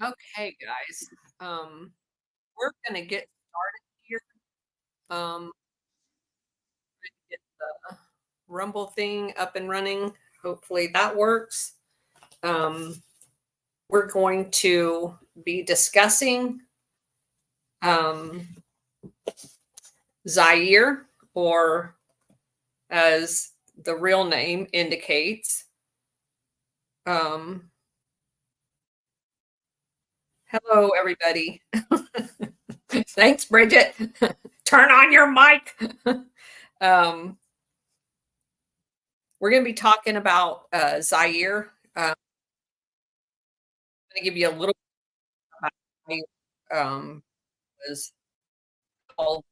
Okay, guys. We're gonna get started here. Um, get the Rumble thing up and running. Hopefully that works. Um, we're going to be discussing um, Zaire, or as the real name indicates. Um, Hello, everybody. Thanks, Bridget. Turn on your mic. um, we're going to be talking about Zaire. I'm going to give you a little about was called,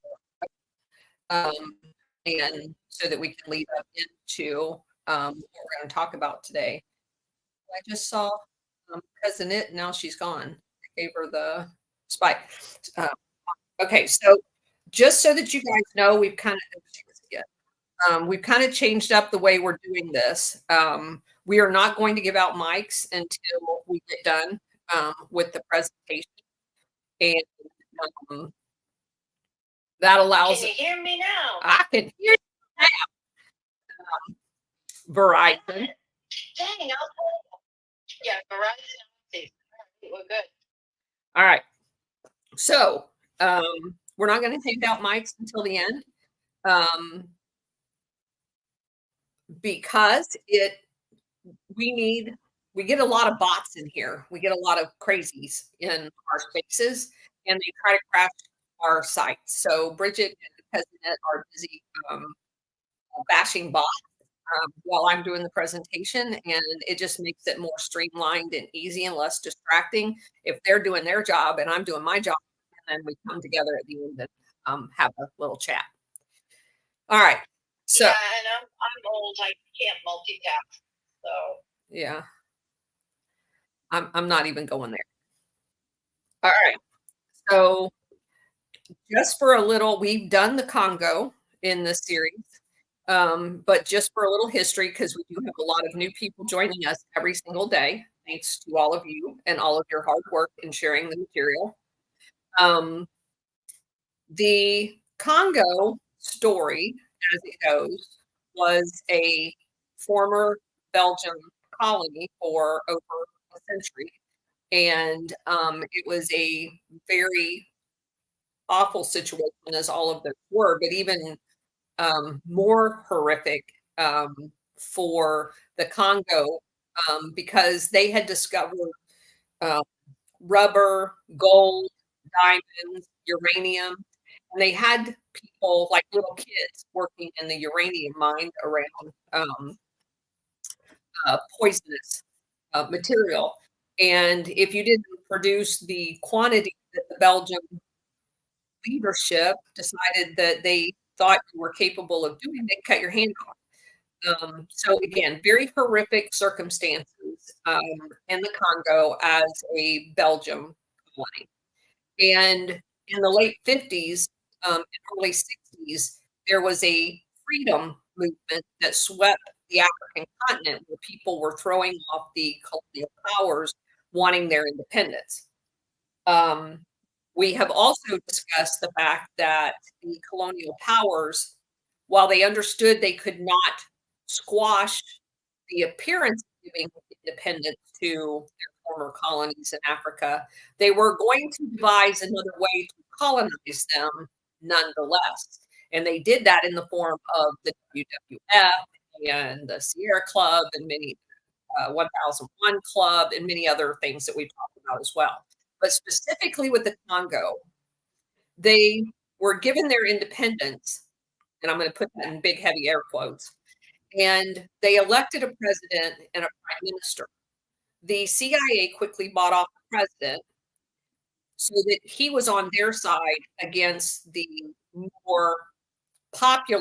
um, and so that we can lead up into what we're going to talk about today. I just saw Cousin It. Now she's gone. I gave her the spike. Uh, okay, so just so that you guys know, we've kind of changed up the way we're doing this. We are not going to give out mics until we get done with the presentation, and um, that allows. Can you hear me now? I can hear you now. Verizon. Dang, yeah, Verizon. We're good. All right. So we're not going to take out mics until the end because we get a lot of bots in here. We get a lot of crazies in our spaces, and they try to crash our site. So Bridget and the president are busy bashing bots while I'm doing the presentation, and it just makes it more streamlined and easy and less distracting if they're doing their job and I'm doing my job, and then we come together at the end and have a little chat. All right. So yeah, and I'm old. I can't multitask. So yeah, I'm not even going there. All right. So just for a little, we've done the Congo in this series. But just for a little history, because we do have a lot of new people joining us every single day, thanks to all of you and all of your hard work in sharing the material. Um, the Congo story, as it goes, was a former Belgian colony for over a century. And it was a very awful situation, as all of them were, but even more horrific for the Congo because they had discovered uh, rubber, gold, diamonds, uranium, and they had people like little kids working in the uranium mine around poisonous material. And if you didn't produce the quantity that the Belgian leadership decided that they thought you were capable of doing, they cut your hand off. So again, very horrific circumstances in the Congo as a Belgium colony. And in the late 50s and early 60s, there was a freedom movement that swept the African continent where people were throwing off the colonial powers wanting their independence. Um, we have also discussed the fact that the colonial powers, while they understood they could not squash the appearance of giving independence to their former colonies in Africa, they were going to devise another way to colonize them nonetheless. And they did that in the form of the WWF and the Sierra Club and many 1001 Club and many other things that we've talked about as well. But specifically with the Congo, they were given their independence, and I'm going to put that in big, heavy air quotes, and they elected a president and a prime minister. The CIA quickly bought off the president so that he was on their side against the more popular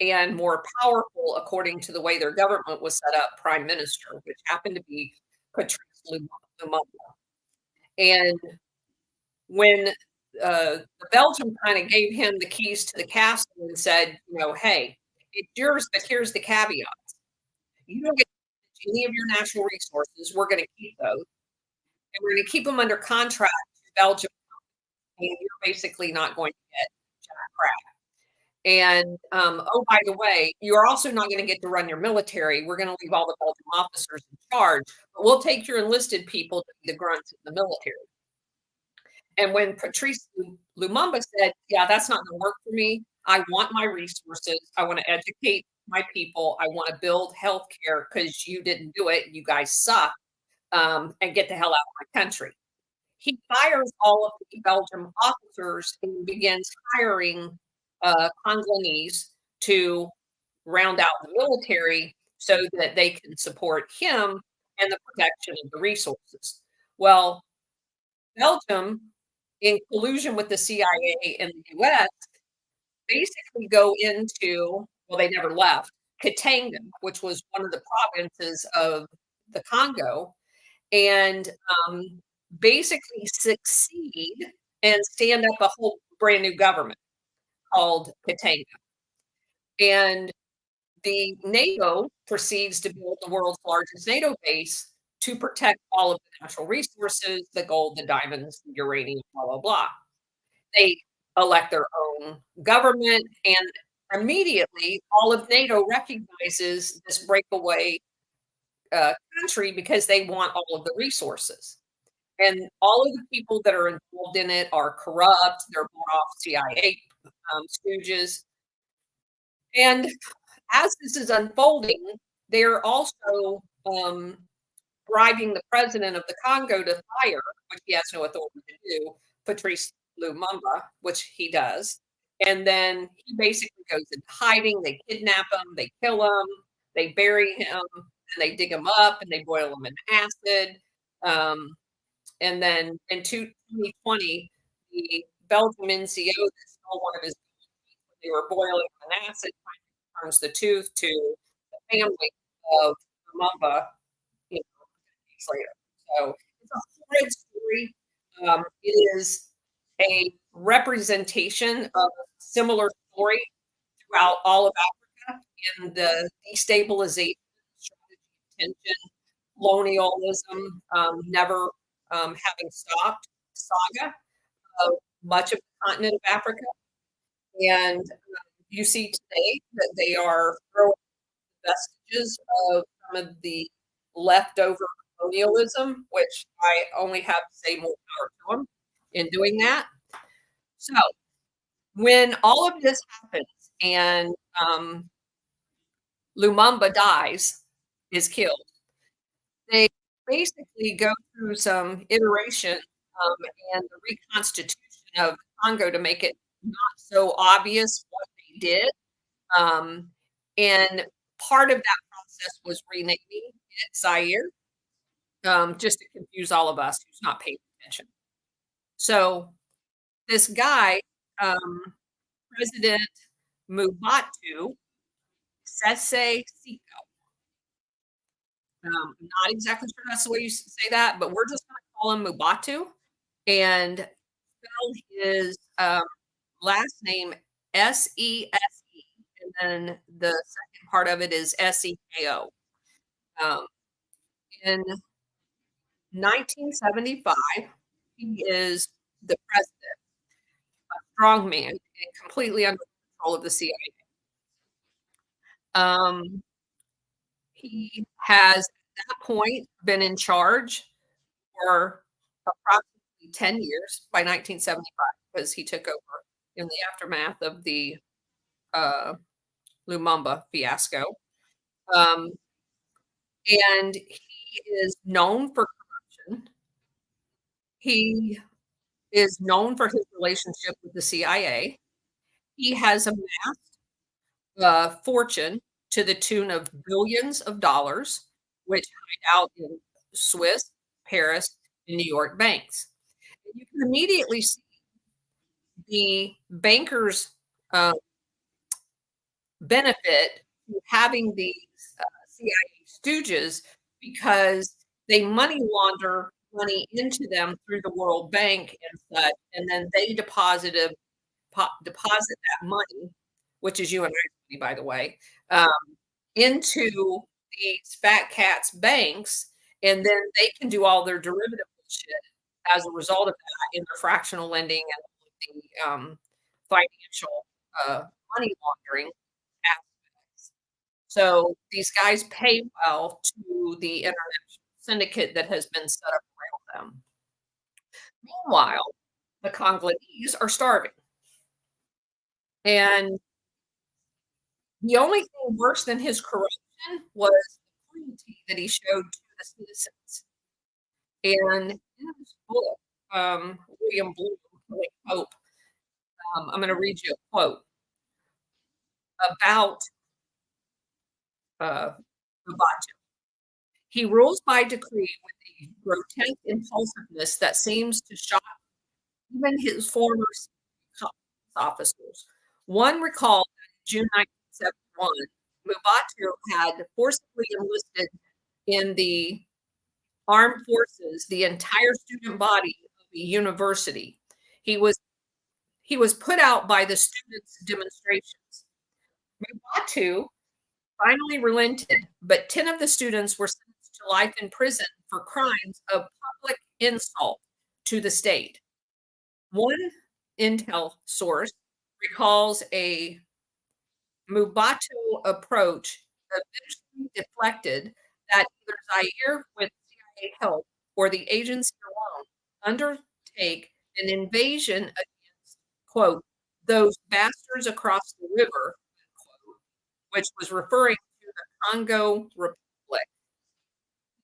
and more powerful, according to the way their government was set up, prime minister, which happened to be Patrice Lumumba. And when the Belgium kind of gave him the keys to the castle and said, hey, it's yours, but here's the caveat. You don't get any of your natural resources. We're going to keep those. and we're gonna keep them under contract to Belgium, and you're basically not going to get jack crap. And, oh, by the way, you're also not gonna get to run your military. We're gonna leave all the Belgian officers in charge, but we'll take your enlisted people to be the grunts in the military. And when Patrice Lumumba said, "Yeah, that's not gonna work for me. I want my resources. I wanna educate my people. I wanna build healthcare because you didn't do it. You guys suck, and get the hell out of my country." He fires all of the Belgium officers and begins hiring, Congolese to round out the military so that they can support him and the protection of the resources. Well, Belgium, in collusion with the CIA and the US, basically go into, well, they never left, Katanga, which was one of the provinces of the Congo, and, basically succeed and stand up a whole brand new government called Katanga. And the NATO proceeds to build the world's largest NATO base to protect all of the natural resources, the gold, the diamonds, the uranium, blah, blah, blah. They elect their own government, and immediately all of NATO recognizes this breakaway country because they want all of the resources. And all of the people that are involved in it are corrupt, they're bought off CIA stooges. And as this is unfolding, they're also bribing the president of the Congo to fire, which he has no authority to do, Patrice Lumumba, which he does. And then he basically goes into hiding. They kidnap him, they kill him, they bury him, and they dig him up and they boil him in acid. Um, and then in 2020, the Belgium NCO that stole one of his teeth when they were boiling in acid finally returns the tooth to the family of Lumumba, you know, weeks later. So it's a horrid story. It is a representation of a similar story throughout all of Africa in the destabilization, strategy, tension, colonialism, never having stopped saga of much of the continent of Africa. And you see today that they are throwing vestiges of some of the leftover colonialism, which I only have to say more power to them in doing that. So when all of this happens and Lumumba dies, is killed, they basically go through some iteration and the reconstitution of Congo to make it not so obvious what they did. Um, and part of that process was renaming it Zaire, just to confuse all of us who's not paying attention. So this guy, um, President Mubatu Sese Seko, I'm not exactly sure that's the way you say that, but we're just going to call him Mubatu and spell his last name Sese, and then the second part of it is Seko. Um, in 1975, he is the president, a strong man, and completely under control of the CIA. He has, at that point, been in charge for approximately 10 years by 1975 because he took over in the aftermath of the uh, Lumumba fiasco. Um, and he is known for corruption. He is known for his relationship with the CIA. He has amassed a fortune to the tune of billions of dollars, which hide out in Swiss, Paris, and New York banks. And you can immediately see the bankers' uh, benefit to having these CIA stooges because they money launder money into them through the World Bank and such, and then they deposit that money, which is you and I money, by the way, um, into these fat cats banks, and then they can do all their derivative bullshit as a result of that in their fractional lending and the, financial, money laundering aspects. So these guys pay well to the international syndicate that has been set up around them. Meanwhile, the Congolese are starving, and the only thing worse than his corruption was the cruelty that he showed to the citizens. And in this book, William Bloom, Killing Hope, I'm going to read you a quote about Lovato. He rules by decree with a grotesque impulsiveness that seems to shock even his former officers. One recalled that in June 1971, Mobutu had forcibly enlisted in the armed forces the entire student body of the university. He was he was put out by the students' demonstrations. Mobutu finally relented, but 10 of the students were sentenced to life in prison for crimes of public insult to the state. One intel source recalls a Mobutu approach eventually deflected that either Zaire, with CIA help, or the agency alone undertake an invasion against, quote, those bastards across the river, quote, which was referring to the Congo Republic,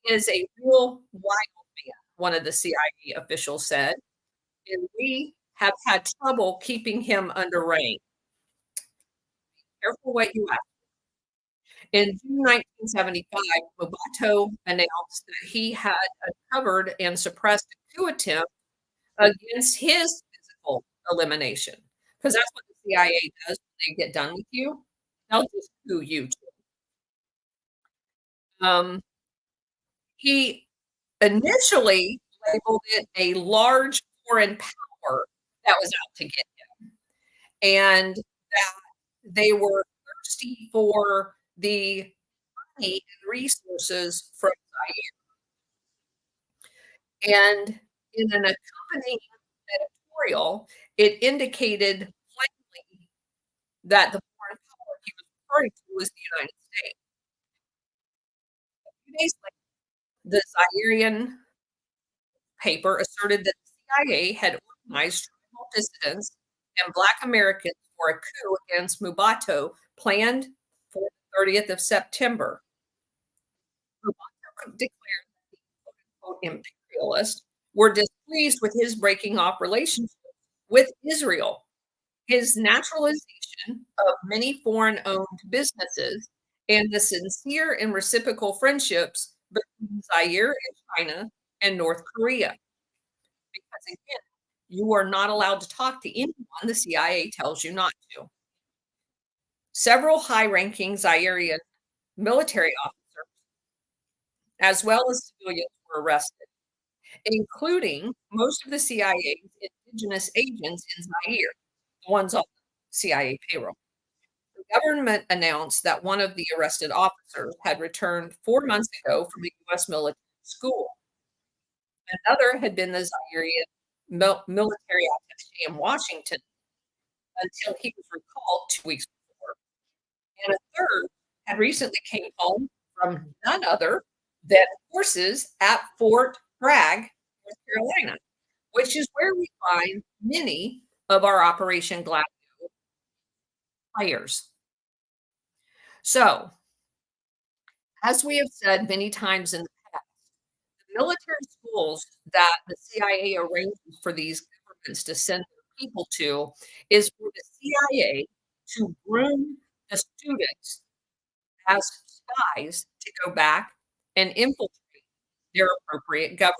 is a real wild man, one of the CIA officials said, and we have had trouble keeping him under rein. Careful what you ask. In June 1975, Mobutu announced that he had uncovered and suppressed a coup attempt against his physical elimination. Because that's what the CIA does when they get done with you. They'll just coup you too. He initially labeled it a large foreign power that was out to get him, and that they were thirsty for the money and resources from Zaire. And in an accompanying editorial, it indicated plainly that the foreign power he was referring to was the United States. A few days later, the Zairian paper asserted that the CIA had organized tribal dissidents and Black Americans for a coup against Mobutu planned for the 30th of September. Mobutu declared that the quote, imperialists were displeased with his breaking off relationships with Israel, his naturalization of many foreign owned businesses, and the sincere and reciprocal friendships between Zaire and China and North Korea. Because again, you are not allowed to talk to anyone the CIA tells you not to. Several high ranking Zairian military officers, as well as civilians, were arrested, including most of the CIA's indigenous agents in Zaire, the ones on the CIA payroll. The government announced that one of the arrested officers had returned 4 months ago from a U.S. military school. Another had been the Zairian military attaché in Washington until he was recalled 2 weeks before. And a third had recently came home from none other than forces at Fort Bragg, North Carolina, which is where we find many of our Operation Gladio players. So, as we have said many times in the past, the military schools that the CIA arranges for these governments to send their people to is for the CIA to groom the students as spies to go back and infiltrate their appropriate government.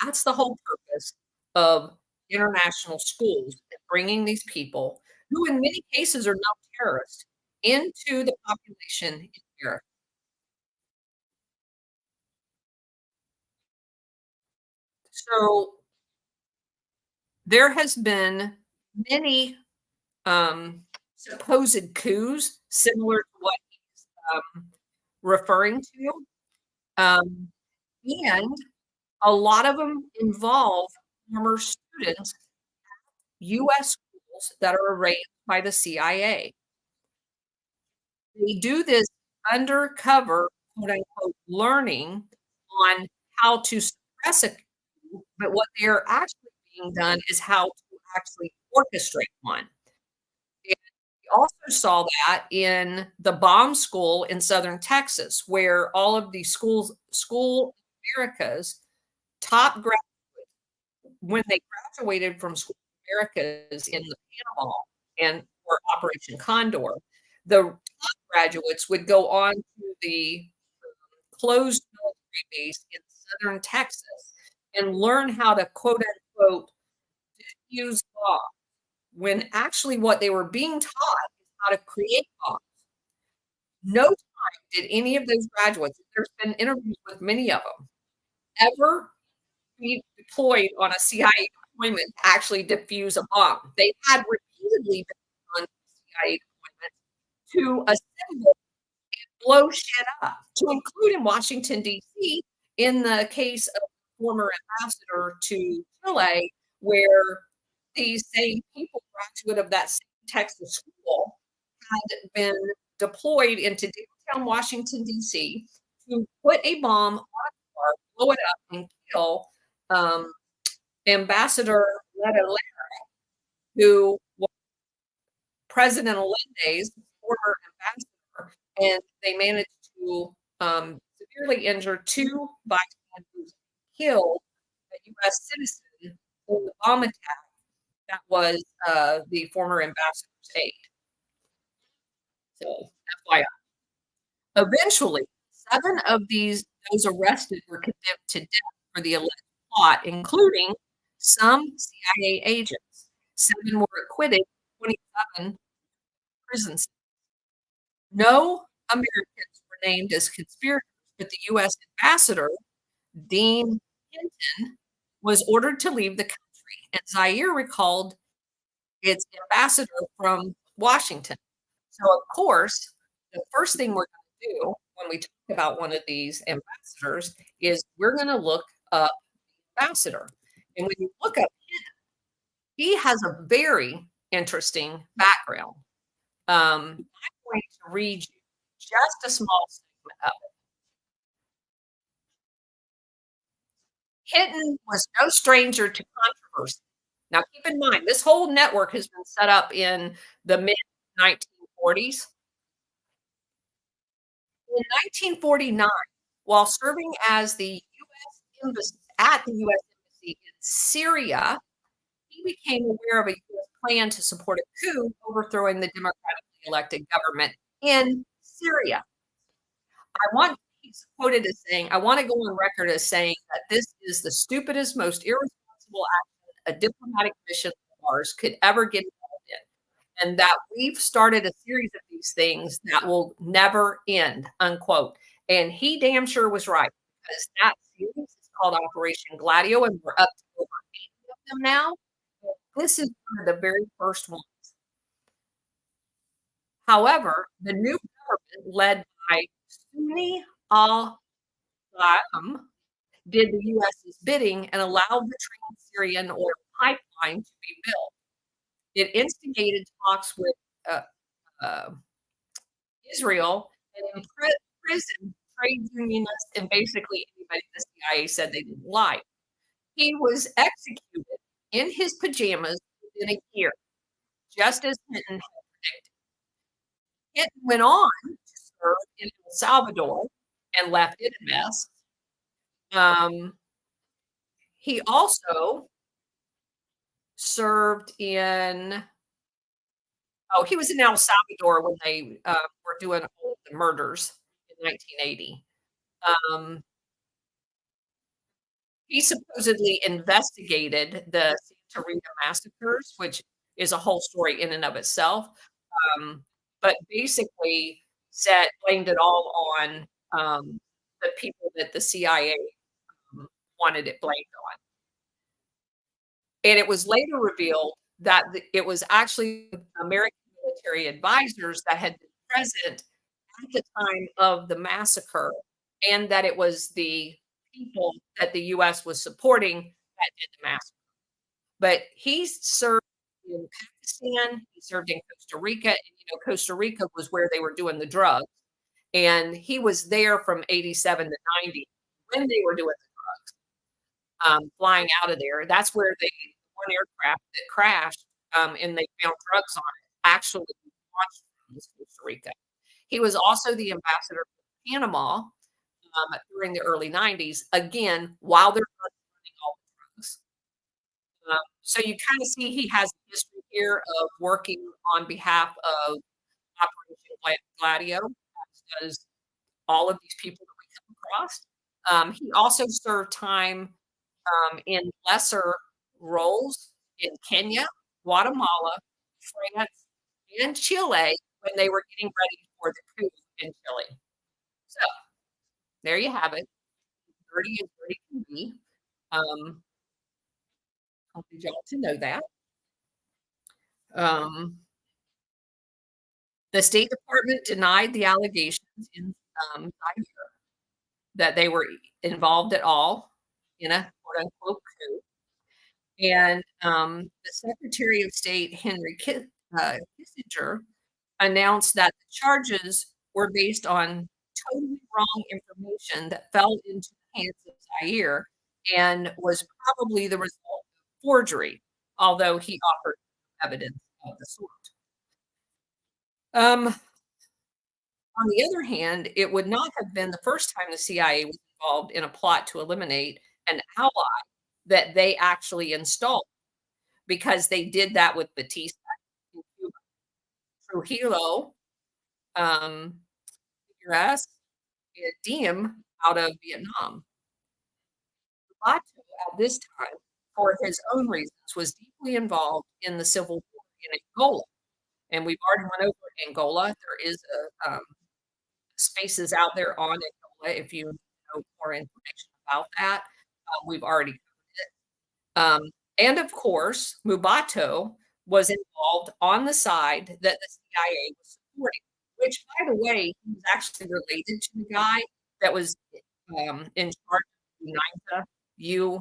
That's the whole purpose of international schools, bringing these people, who in many cases are not terrorists, into the population in America. So there has been many supposed coups similar to what he's referring to. Um, and A lot of them involve former students, US schools that are arranged by the CIA. They do this undercover, quote, unquote, "learning" on how to suppress a coup, but what they're actually being done is how to actually orchestrate one. And we also saw that in the bomb school in Southern Texas, where all of the school America's top when they graduated from School of Americas in the Panama and for Operation Condor, the top graduates would go on to the closed military base in Southern Texas and learn how to, quote, unquote, "use bombs," when actually what they were being taught is how to create bombs. No time did any of those graduates, there's been interviews with many of them, ever be deployed on a CIA deployment to actually defuse a bomb. They had repeatedly been on CIA deployments to assemble, blow shit up, to include in Washington, DC, in the case of the former ambassador to Chile, where these same people, graduate of that same Texas school, had been deployed into downtown Washington, DC, to put a bomb on a car, blow it up, and kill, um, Ambassador Leta, who was President Allende's former ambassador, and they managed to, severely injure 2 bystanders, killed a US citizen in the bomb attack that was, the former ambassador's aide. So, FYI. Eventually, 7 of those arrested were condemned to death for the alleged plot, including some CIA agents. 7 were acquitted, 27 prison. No Americans were named as conspirators, but the US ambassador, Dean Hinton, was ordered to leave the country, and Zaire recalled its ambassador from Washington. So, of course, the first thing we're gonna do when we talk about one of these ambassadors is we're gonna look up the ambassador, and when you look up, he has a very interesting background. I'm going to read you just a small segment of it. Hinton was no stranger to controversy. Now, keep in mind, this whole network has been set up in the mid-1940s. In 1949, while serving as the US embassy at the US Embassy in Syria, he became aware of a US plan to support a coup overthrowing the democratically elected government in Syria. He's quoted as saying, "I want to go on record as saying that this is the stupidest, most irresponsible action a diplomatic mission of ours could ever get involved in, and that we've started a series of these things that will never end," unquote. And he damn sure was right, because that series is called Operation Gladio, and we're up to over 80 of them now. This is one of the very first ones. However, the new government led by Sunni al Qassam did the US's bidding and allowed the Trans-Syrian oil pipeline to be built. It instigated talks with uh, uh, Israel and imprisoned trade unionists and basically anybody the CIA said they didn't like. He was executed in his pajamas within a year, just as Hinton had predicted. Hinton went on to serve in El Salvador and left it a mess. He also served in he was in El Salvador when they, were doing all the murders in 1980. Um, he supposedly investigated the Santa Rita massacres, which is a whole story in and of itself, but basically blamed it all on, the people that the CIA, wanted it blamed on. And it was later revealed that it was actually American military advisors that had been present at the time of the massacre, and that it was the people that the US was supporting that did the massacre. But he served in Pakistan, he served in Costa Rica, and, Costa Rica was where they were doing the drugs, and he was there from '87 to '90 when they were doing flying out of there. That's where they one aircraft that crashed, and they found drugs on it, actually launched from Costa Rica. He was also the ambassador to Panama, during the early '90s, again, while they're running all the drugs. So you kinda see he has a history here of working on behalf of Operation Gladio, as does all of these people that we come across. He also served time, in lesser roles in Kenya, Guatemala, France, and Chile when they were getting ready for the coup in Chile. So, there you have it. Dirty as dirty can be. Um, wanted y'all to know that. Um, the State Department denied the allegations in, Zaire that they were involved at all in a quote unquote coup. And the Secretary of State, Henry Kissinger, announced that the charges were based on totally wrong information that fell into the hands of Zaire and was probably the result of forgery, although he offered evidence of the sort. Um, on the other hand, it would not have been the first time the CIA was involved in a plot to eliminate an ally that they actually installed, because they did that with Batista in Cuba, Trujillo, um, Figueres, and Diem out of Vietnam. Lato, at this time, for his own reasons, was deeply involved in the civil war in Angola, and we've already went over Angola. There is spaces out there on Angola if you know more information about that. We've already um, and of course, Mubato was involved on the side that the CIA was supporting, which, by the way, he was actually related to the guy that was in charge of the UNITA UN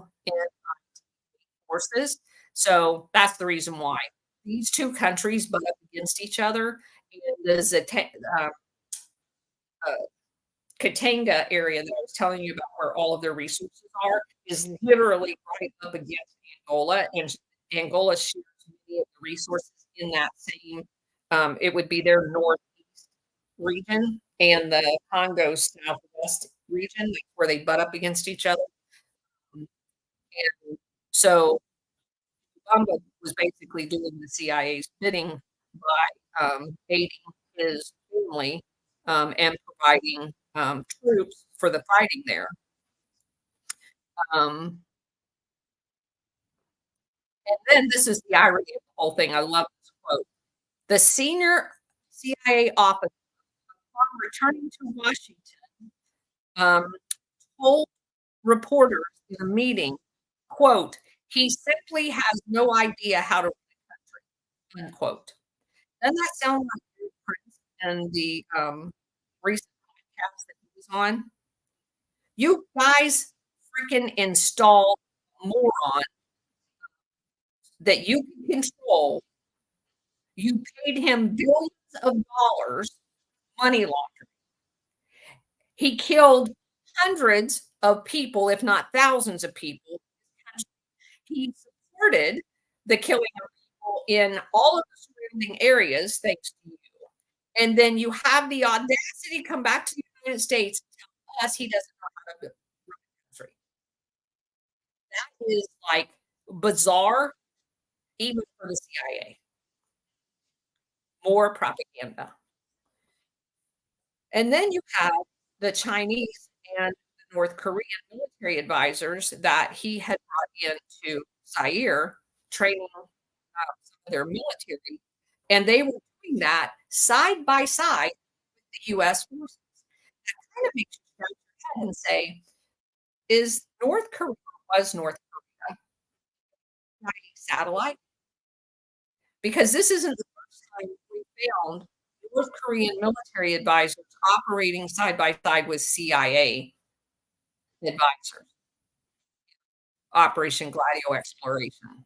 forces. So that's the reason why these two countries butt up against each other. And the uh, Katanga area that I was telling you about, where all of their resources are, is literally right up against Angola, and Angola shares many of the resources in that same, it would be their northeast region and the Congo southwest region, like, where they butt up against each other. And so Gumbo was basically doing the CIA's bidding by, aiding his family, and providing, troops for the fighting there. Um, and then this is the irony of the whole thing. I love this quote. The senior CIA officer, upon returning to Washington, um, told reporters in a meeting, quote, "He simply has no idea how to run a country," unquote. Doesn't that sound like Drew Prince and the, recent podcast that he was on? You guys freaking installed a moron that you can control. You paid him billions of dollars, money laundering. He killed hundreds of people, if not thousands of people. He supported the killing of people in all of the surrounding areas, thanks to you. And then you have the audacity to come back to the United States and tell us he doesn't know how to run a country. That is, like, bizarre even for the CIA. More propaganda. And then you have the Chinese and the North Korean military advisors that he had brought into Zaire, training some of their military, and they were doing that side by side with the US forces. That kind of makes you scratch your head and say, is North Korea was North Korea a satellite? Because this isn't the first time we found North Korean military advisors operating side by side with CIA. advisors, Operation Gladio exploration.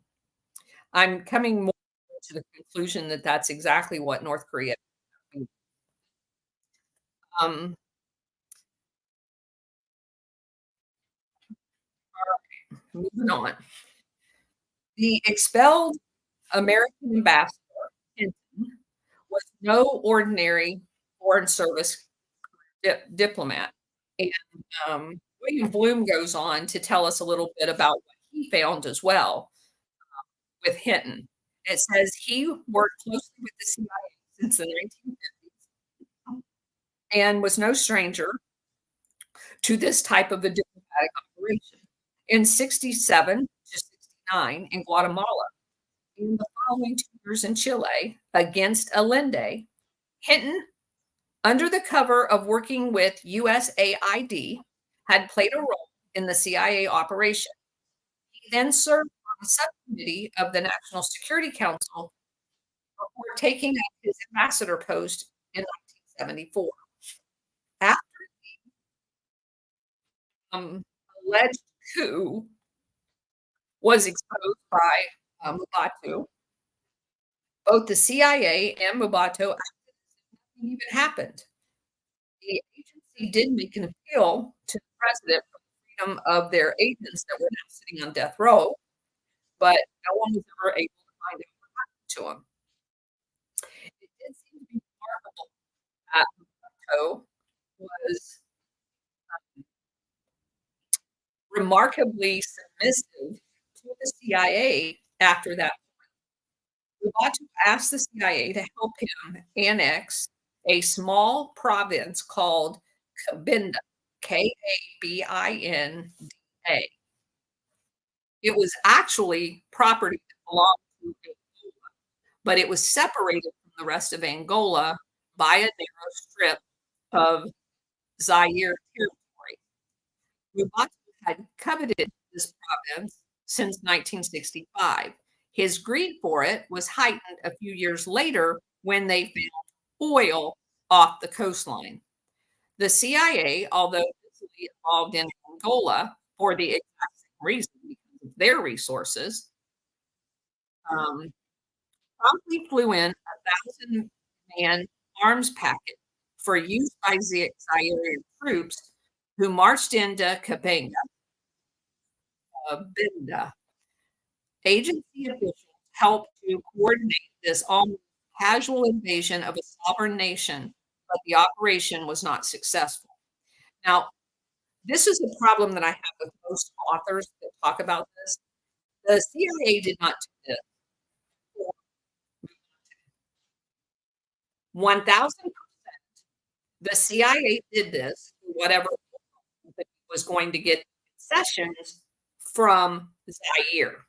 I'm coming more to the conclusion that that's exactly what North Korea. Um, moving on. The expelled American ambassador Hinton was no ordinary Foreign Service diplomat. And William Bloom goes on to tell us a little bit about what he found as well with Hinton. It says he worked closely with the CIA since the 1950s and was no stranger to this type of a diplomatic operation. In 67 to 69 in Guatemala, in the following 2 years in Chile against Allende, Hinton, under the cover of working with USAID, had played a role in the CIA operation. He then served on a subcommittee of the National Security Council before taking up his ambassador post in 1974. After alleged coup was exposed by Mubatu, both the CIA and Mubatu acted as if nothing even happened. The agency did make an appeal to the president for the freedom of their agents that were now sitting on death row, but no one was ever able to find out what happened to them. It did seem to be remarkable that Mubatu was remarkably submissive to the CIA after that. Ubatu asked the CIA to help him annex a small province called Cabinda, Kabinda. It was actually property that belonged to Angola, but it was separated from the rest of Angola by a narrow strip of Zaire territory. Ubatu had coveted this province since 1965. His greed for it was heightened a few years later when they found oil off the coastline. The CIA, although visibly involved in Angola for the exact same reason, because of their resources, um, promptly flew in a 1,000-man arms packet for use by Zairean troops who marched into Kabinda. Binda. Agency officials helped to coordinate this almost casual invasion of a sovereign nation, but the operation was not successful. Now, this is a problem that I have with most authors that talk about this. The CIA did not do this. 1,000%. The CIA did this for whatever it was going to get concessions from Zaire.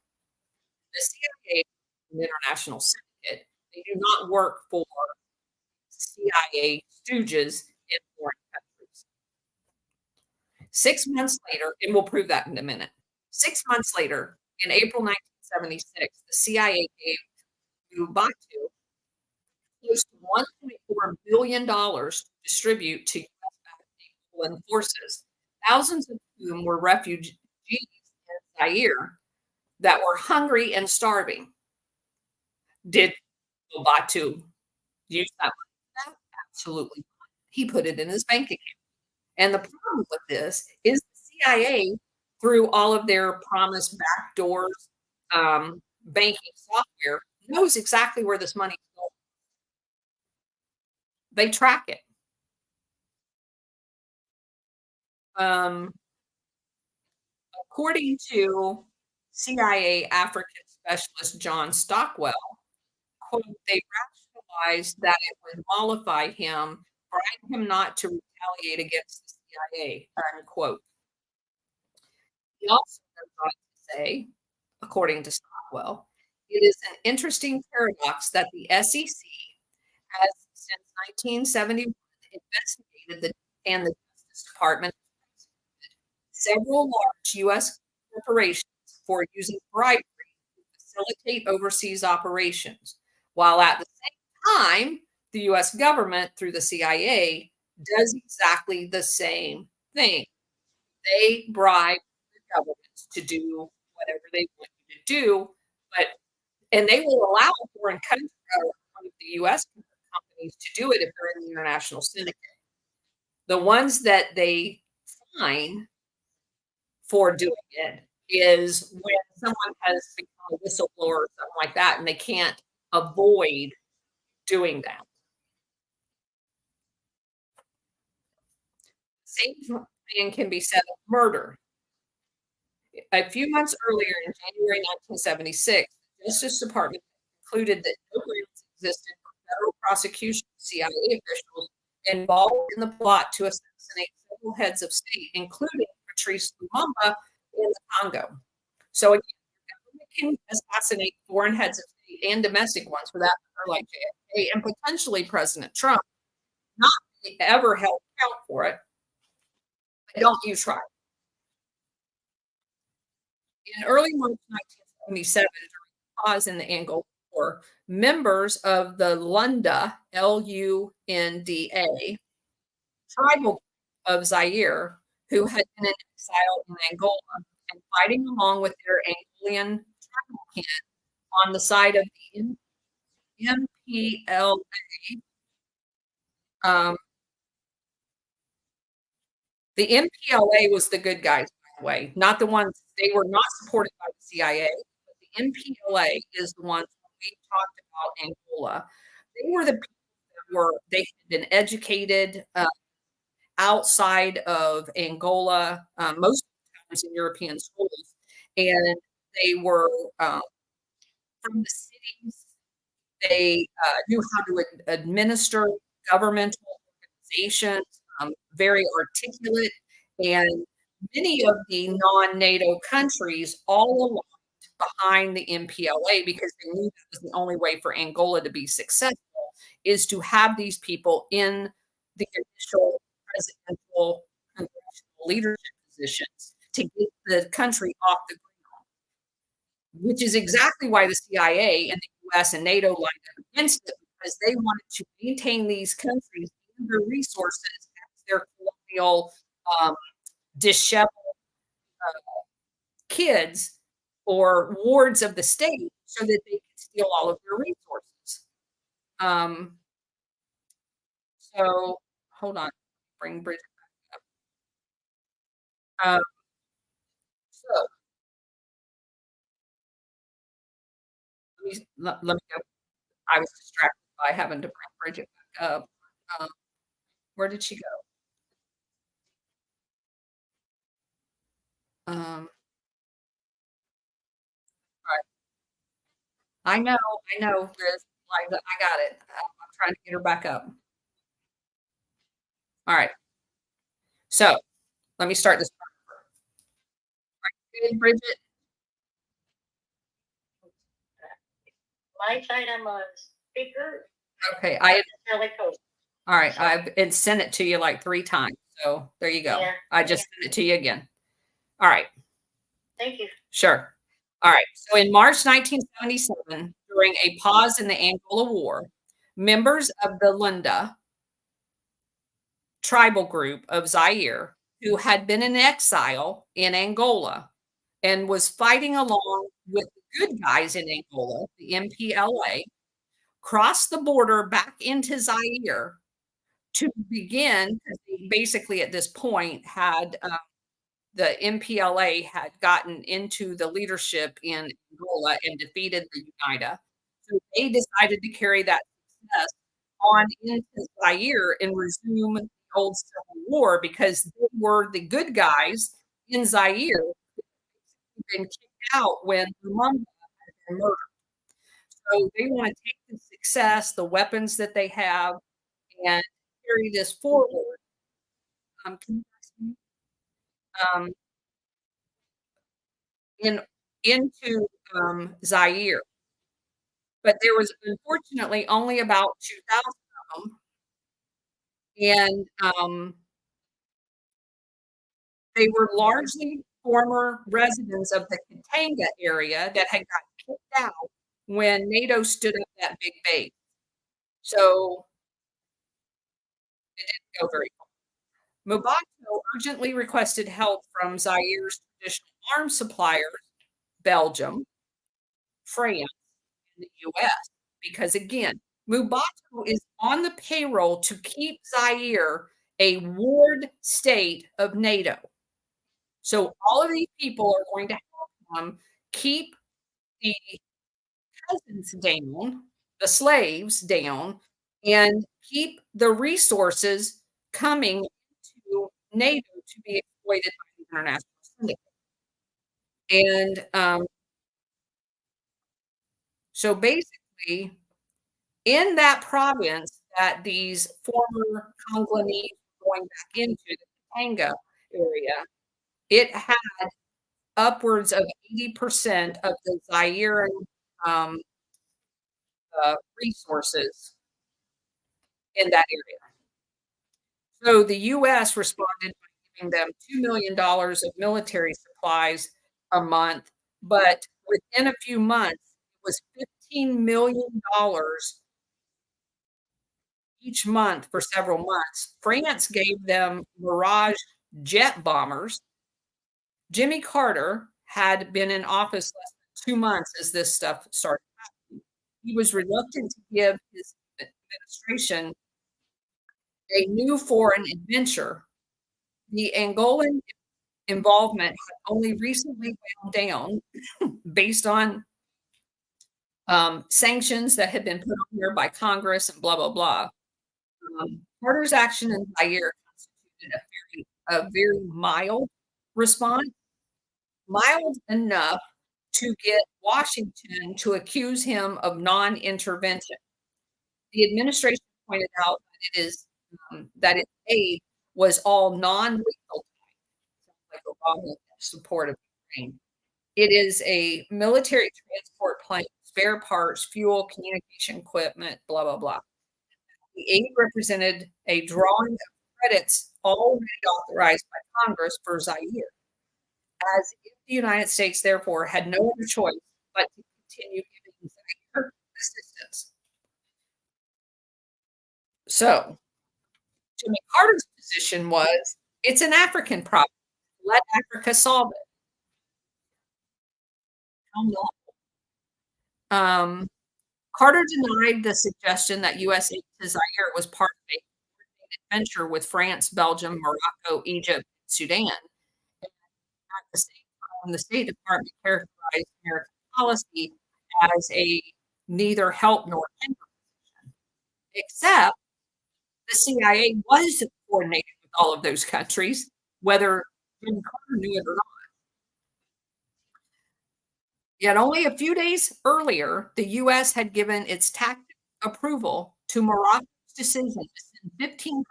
The CIA is an international syndicate. They do not work for CIA stooges in foreign countries. 6 months later, and we'll prove that in a minute. 6 months later, in April 1976, the CIA gave Ubatu close to $1.4 billion to distribute to U.S. forces, thousands of whom were refugees in Zaire that were hungry and starving. Did Ubatu use that money for that? Absolutely not. He put it in his bank account. And the problem with this is the CIA, through all of their promised backdoors, banking software, knows exactly where this money is going. They track it. Um, According to CIA African specialist John Stockwell, quote, they rationalized that it would mollify him, bribe him not to retaliate against the CIA, unquote. He also goes on to say, according to Stockwell, it is an interesting paradox that the SEC has since 1971 investigated and the Justice Department several large U.S. corporations for using bribery to facilitate overseas operations, while at the same time, the U.S. government, through the CIA, does exactly the same thing. They bribe the governments to do whatever they want you to do, but and they will allow foreign country one of the US companies to do it if they're in the international syndicate. The ones that they fine for doing it is when someone has become a whistleblower or something like that, and they can't avoid doing that. Same thing can be said of murder. A few months earlier, in January 1976, the Justice Department concluded that no grounds existed for federal prosecution of CIA officials involved in the plot to assassinate several heads of state, including Patrice Lumumba in the Congo. So again, the government can assassinate foreign heads of state and domestic ones, for that matter, like JFK and potentially President Trump, not be ever held account for it. But don't you try. In early March 1977, during a pause in the Angola War, members of the Lunda, Lunda, tribal group of Zaire, who had been in exile in Angola and fighting along with their Angolan tribal kin on the side of the MPLA. Um, the MPLA was the good guys, by the way, not the ones they were not supported by the CIA. But the MPLA is the ones we talked about Angola. They were the people that were they had been educated outside of Angola, most times in European schools, and they were from the cities. They knew how to administer governmental organizations, very articulate, and many of the non-NATO countries all aligned behind the MPLA because they knew that was the only way for Angola to be successful is to have these people in the initial presidential congressional leadership positions to get the country off the ground, which is exactly why the CIA and the US and NATO lined up against it because they wanted to maintain these countries and their resources as their colonial, um, disheveled kids or wards of the state so that they could steal all of their resources. Um, so hold on, bring Bridget back up. So let me go. I was distracted by having to bring Bridget back up. Um, where did she go? Right. I know, Liz. I got it. I'm trying to get her back up. All right. So let me start this. Good, Bridget. My side, I'm a speaker. Okay. All right. I've sent it to you like 3 times. So there you go. Yeah. I just sent it to you again. All right. Thank you. Sure. All right. So in March 1977, during a pause in the Angola War, members of the Lunda tribal group of Zaire, who had been in exile in Angola and was fighting along with the good guys in Angola, the MPLA, crossed the border back into Zaire to begin. Basically, at this point, had the MPLA had gotten into the leadership in Angola and defeated the UNITA. So they decided to carry that success on into Zaire and resume the old civil war because they were the good guys in Zaire who'd been kicked out when Lumumba had been murdered. So they want to take the success, the weapons that they have, and carry this forward. Can you guys see me? Um, in into Zaire. But there was unfortunately only about 2,000 of them, and they were largely former residents of the Katanga area that had got kicked out when NATO stood up that big base. So it didn't go very far. Mobutu urgently requested help from Zaire's traditional arms suppliers, Belgium, France, and the US, because again, Mubatu is on the payroll to keep Zaire a ward state of NATO. So all of these people are going to help him keep the peasants down, the slaves down, and keep the resources coming to NATO to be exploited by the international syndicate. And so basically, in that province that these former Congolese were going back into, the Katanga area, it had upwards of 80% of the Zairean um, resources in that area. So the US responded by giving them $2 million of military supplies a month, but within a few months, it was $15 million each month for several months. France gave them Mirage jet bombers. Jimmy Carter had been in office less than 2 months as this stuff started happening. He was reluctant to give his administration a new foreign adventure. The Angolan involvement had only recently wound down based on sanctions that had been put on here by Congress and blah, blah, blah. Carter's action in Zaire constituted a very mild response, mild enough to get Washington to accuse him of non-intervention. The administration pointed out that that its aid was all non-lethal, like Obama support of Ukraine. It is a military transport plane, spare parts, fuel, communication equipment, blah, blah, blah. The aid represented a drawing of credits already authorized by Congress for Zaire, as if the United States, therefore, had no other choice but to continue giving Zaire assistance. So, Jimmy Carter's position was it's an African problem. Let Africa solve it. How not? Carter denied the suggestion that US aid to Zaire was part of a venture with France, Belgium, Morocco, Egypt, Sudan. At the same time, the State Department characterized American policy as a neither help nor hinder, except the CIA was coordinated with all of those countries, whether Jimmy Carter knew it or not. Yet only a few days earlier, the US had given its tacit approval to Morocco's decision to send 1,500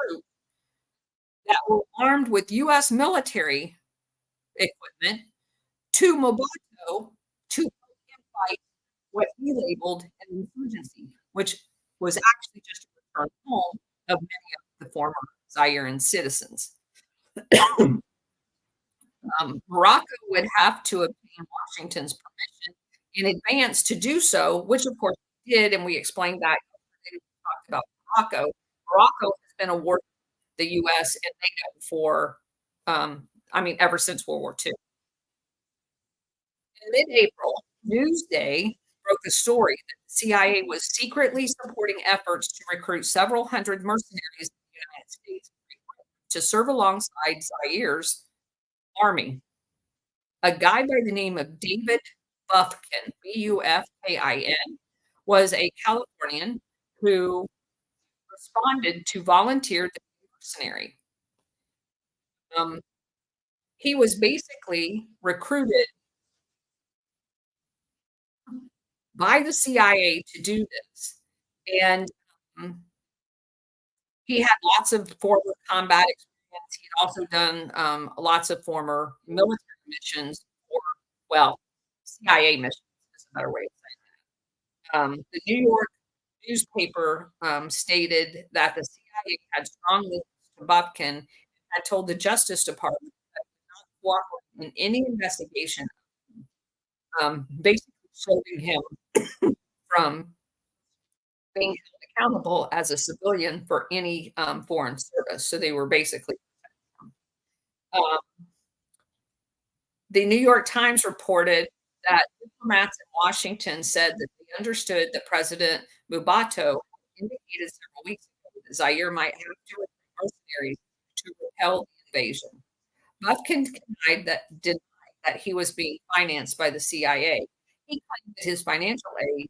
troops that were armed with US military equipment to Mobutu to fight what he labeled an insurgency, which was actually just a return home of many of the former Zairean citizens. Morocco would have to obtain Washington's permission in advance to do so, which of course we did, and we explained that we talked about Morocco. Morocco has been awarded the US and NATO for, ever since World War II. In mid-April, Newsday broke the story that the CIA was secretly supporting efforts to recruit several hundred mercenaries in the United States to serve alongside Zaire's army. A guy by the name of David Bufkin, Bufkin, was a Californian who responded to volunteer to be a mercenary. Um, he was basically recruited by the CIA to do this, and he had lots of former combat experience. He'd also done lots of former military missions, or well, CIA missions is a better way of saying it. The New York newspaper stated that the CIA had strong links to Bobkin and had told the Justice Department that it would not cooperate in any investigation, basically shielding him from being held accountable as a civilian for any foreign service. So they were basically Um, the New York Times reported that diplomats in Washington said that they understood that President Mubato indicated several weeks ago that Zaire might have to recruit mercenaries to repel the invasion. Bufkin denied that he was being financed by the CIA. He claimed that his financial aid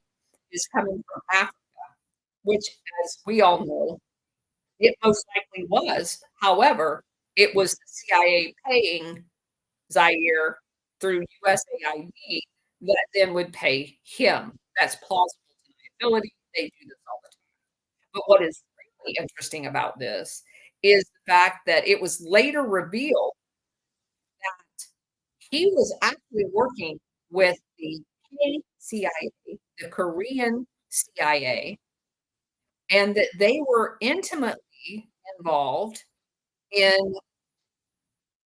is coming from Africa, which, as we all know, it most likely was. However, it was the CIA paying Zaire through USAID that then would pay him. That's plausible deniability. They do this all the time. But what is really interesting about this is the fact that it was later revealed that he was actually working with the KCIA, the Korean CIA, and that they were intimately involved in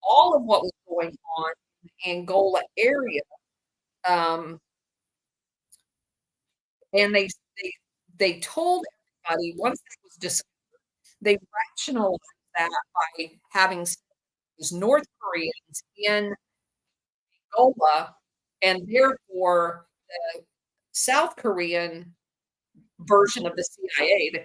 all of what was going on in the Angola area. Um, and they told everybody once that was discovered, they rationalized that by having these North Koreans in Angola, and therefore the South Korean version of the CIA, the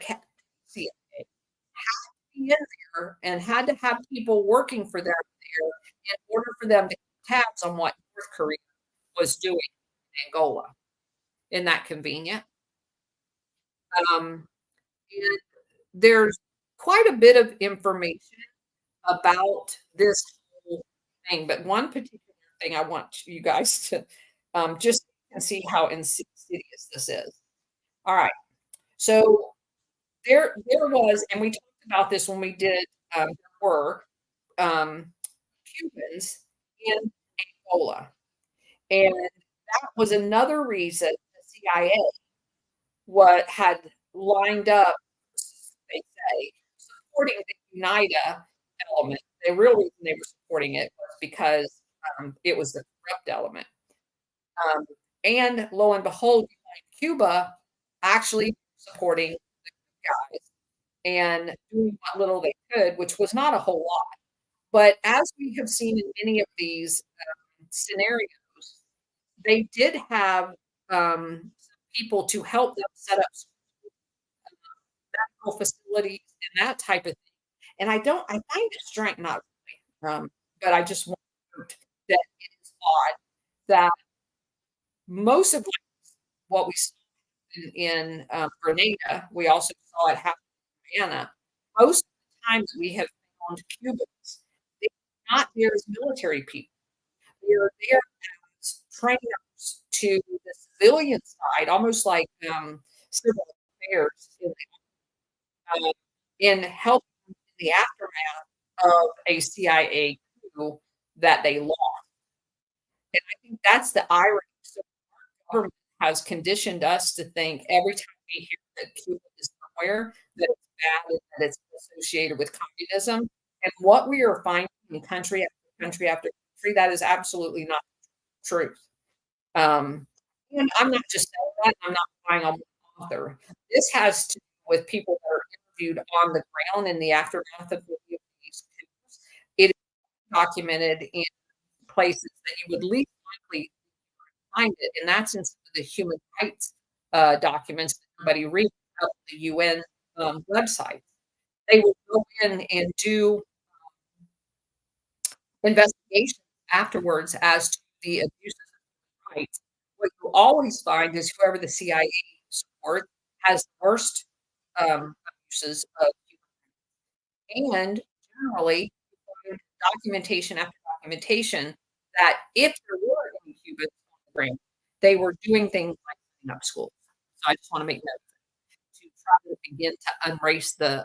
CIA, had to be in there and had to have people working for them there in order for them to keep tabs on what North Korea was doing in Angola. Isn't that convenient? And there's quite a bit of information about this whole thing, but one particular thing I want you guys to just see how insidious this is. All right, so there was, and we talked about this when we did there were um, Cubans in Angola, and that was another reason the CIA what had lined up, they say, supporting the UNITA element. The real reason they were supporting it was because it was the corrupt element. Um, and lo and behold, Cuba actually supporting guys and doing what little they could, which was not a whole lot. But as we have seen in many of these scenarios, they did have people to help them set up medical facilities and that type of thing. And I find it strange, not really, but I just want to note that it is odd that most of what we saw in Grenada, we also saw it happen in Guyana. Most of the time that we have found Cubans, they are not there as military people. They are there as trainers to the civilian side, almost like civil affairs in helping in the aftermath of a CIA coup that they lost. And I think that's the irony. So our government has conditioned us to think every time we hear that Cuba is somewhere, that it's bad and that it's associated with communism. And what we are finding in country after country after country, that is absolutely not the truth. Um, and I'm not just saying that, I'm not relying on one author. This has to do with people that are interviewed on the ground in the aftermath of these coups. It is documented in places that you would least likely find it, and that's in some of the human rights documents that everybody reads about the UN website. They would go in and do investigations afterwards as to the abuses of rights. What you always find is whoever the CIA supports has the worst abuses of human rights. And generally, you find documentation after documentation that if there were any Cubans on the ground, they were doing things like setting up schools. So I just want to make note to try to begin to erase the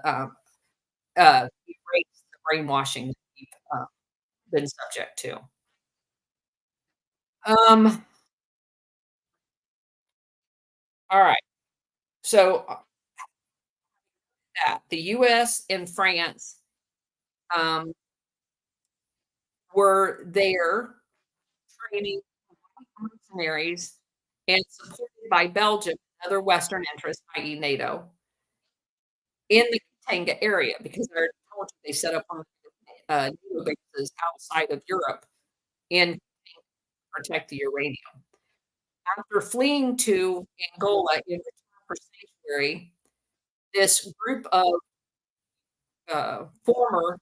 brainwashing that we've been subject to. Um, all right. So that the US and France um, were there training mercenaries and supported by Belgium and other Western interests, i.e., NATO, in the Katanga area because I told you they set up on native bases outside of Europe in protect the uranium. After fleeing to Angola in return for sanctuary, this group of former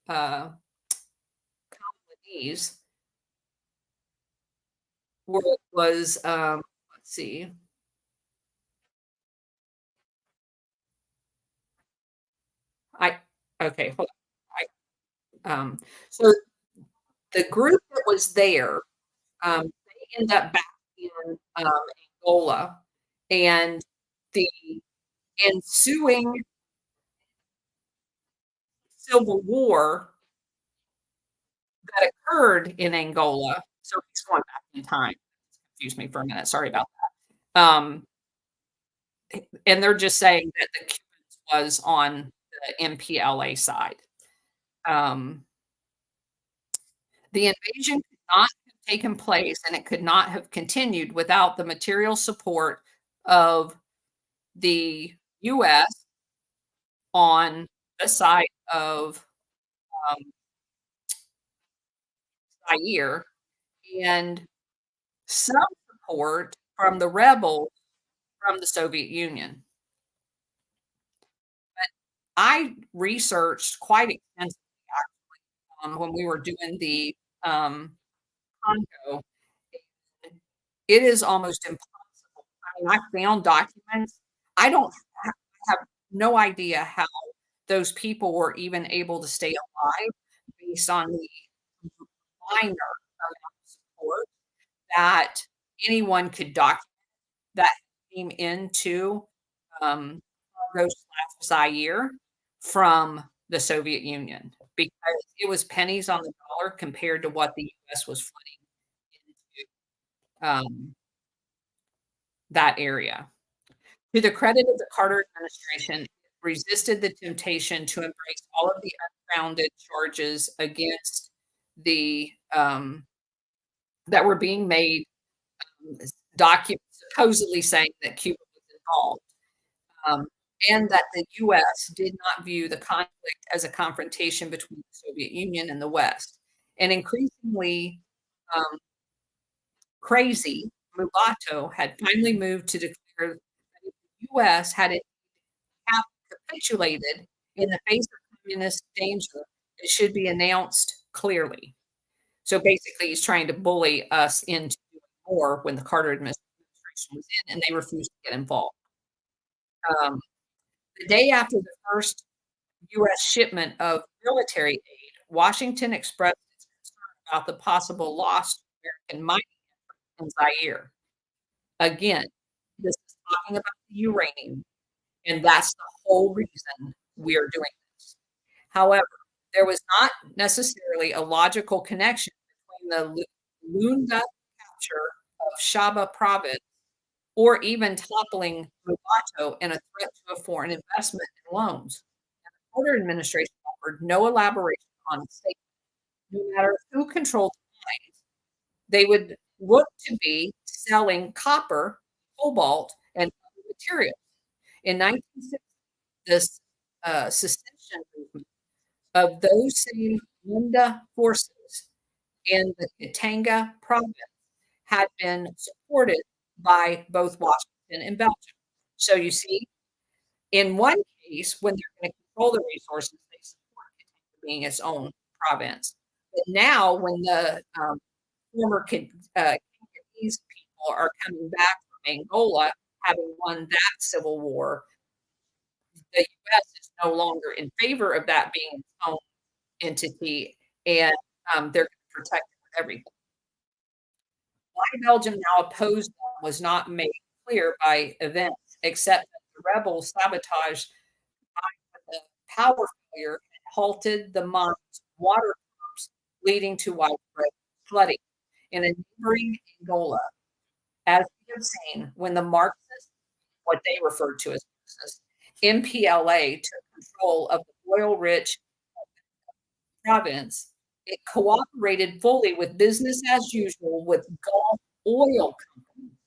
uh, colonies was let's see, I okay, hold on. So the group that was there, they end up back in Angola, and the ensuing civil war that occurred in Angola. So he's going back in time. Excuse me for a minute. Sorry about that. And they're just saying that the Cubans was on the MPLA side. Um, the invasion could not have taken place and it could not have continued without the material support of the US on the side of um, Zaire and some support from the rebels from the Soviet Union. I researched quite extensively when we were doing the Congo. It is almost impossible. I mean, I found documents. I don't ha have no idea how those people were even able to stay alive based on the minor amount of support that anyone could document that came into, Congo/Zaire from the Soviet Union because it was pennies on the dollar compared to what the US was flooding into, that area. To the credit of the Carter administration, it resisted the temptation to embrace all of the unfounded charges against the, that were being made, docu supposedly saying that Cuba was involved, um, and that the US did not view the conflict as a confrontation between the Soviet Union and the West. And increasingly, um, crazy, Mubato had finally moved to declare that if the US had have capitulated in the face of communist danger, it should be announced clearly. So basically, he's trying to bully us into doing more when the Carter administration was in and they refused to get involved. Um, the day after the first US shipment of military aid, Washington expressed its concern about the possible loss to American mining in Zaire. Again, this is talking about the uranium, and that's the whole reason we are doing this. However, there was not necessarily a logical connection between the Lunda capture of Shaba province or even toppling Mubato and a threat to a foreign investment and loans. The Carter administration offered no elaboration on its statement. No matter who controlled the mines, they would look to be selling copper, cobalt, and other materials. In 1960, this secession movement of those same Lunda forces in the Katanga province had been supported by both Washington and Belgium. So you see, in one case, when they're going to control the resources, they support Katanga being its own province. But now, when the former Congolese people are coming back from Angola, having won that civil war, the US is no longer in favor of that being its own entity, and they're going to protect it with everything. Why Belgium now opposed them was not made clear by events, except that the rebels sabotaged the power failure and halted the mine's water pumps, leading to widespread flooding. In a neighboring Angola, as we have seen, when the Marxists, what they referred to as Marxists, MPLA took control of the oil-rich province, it cooperated fully with business as usual with Gulf oil companies.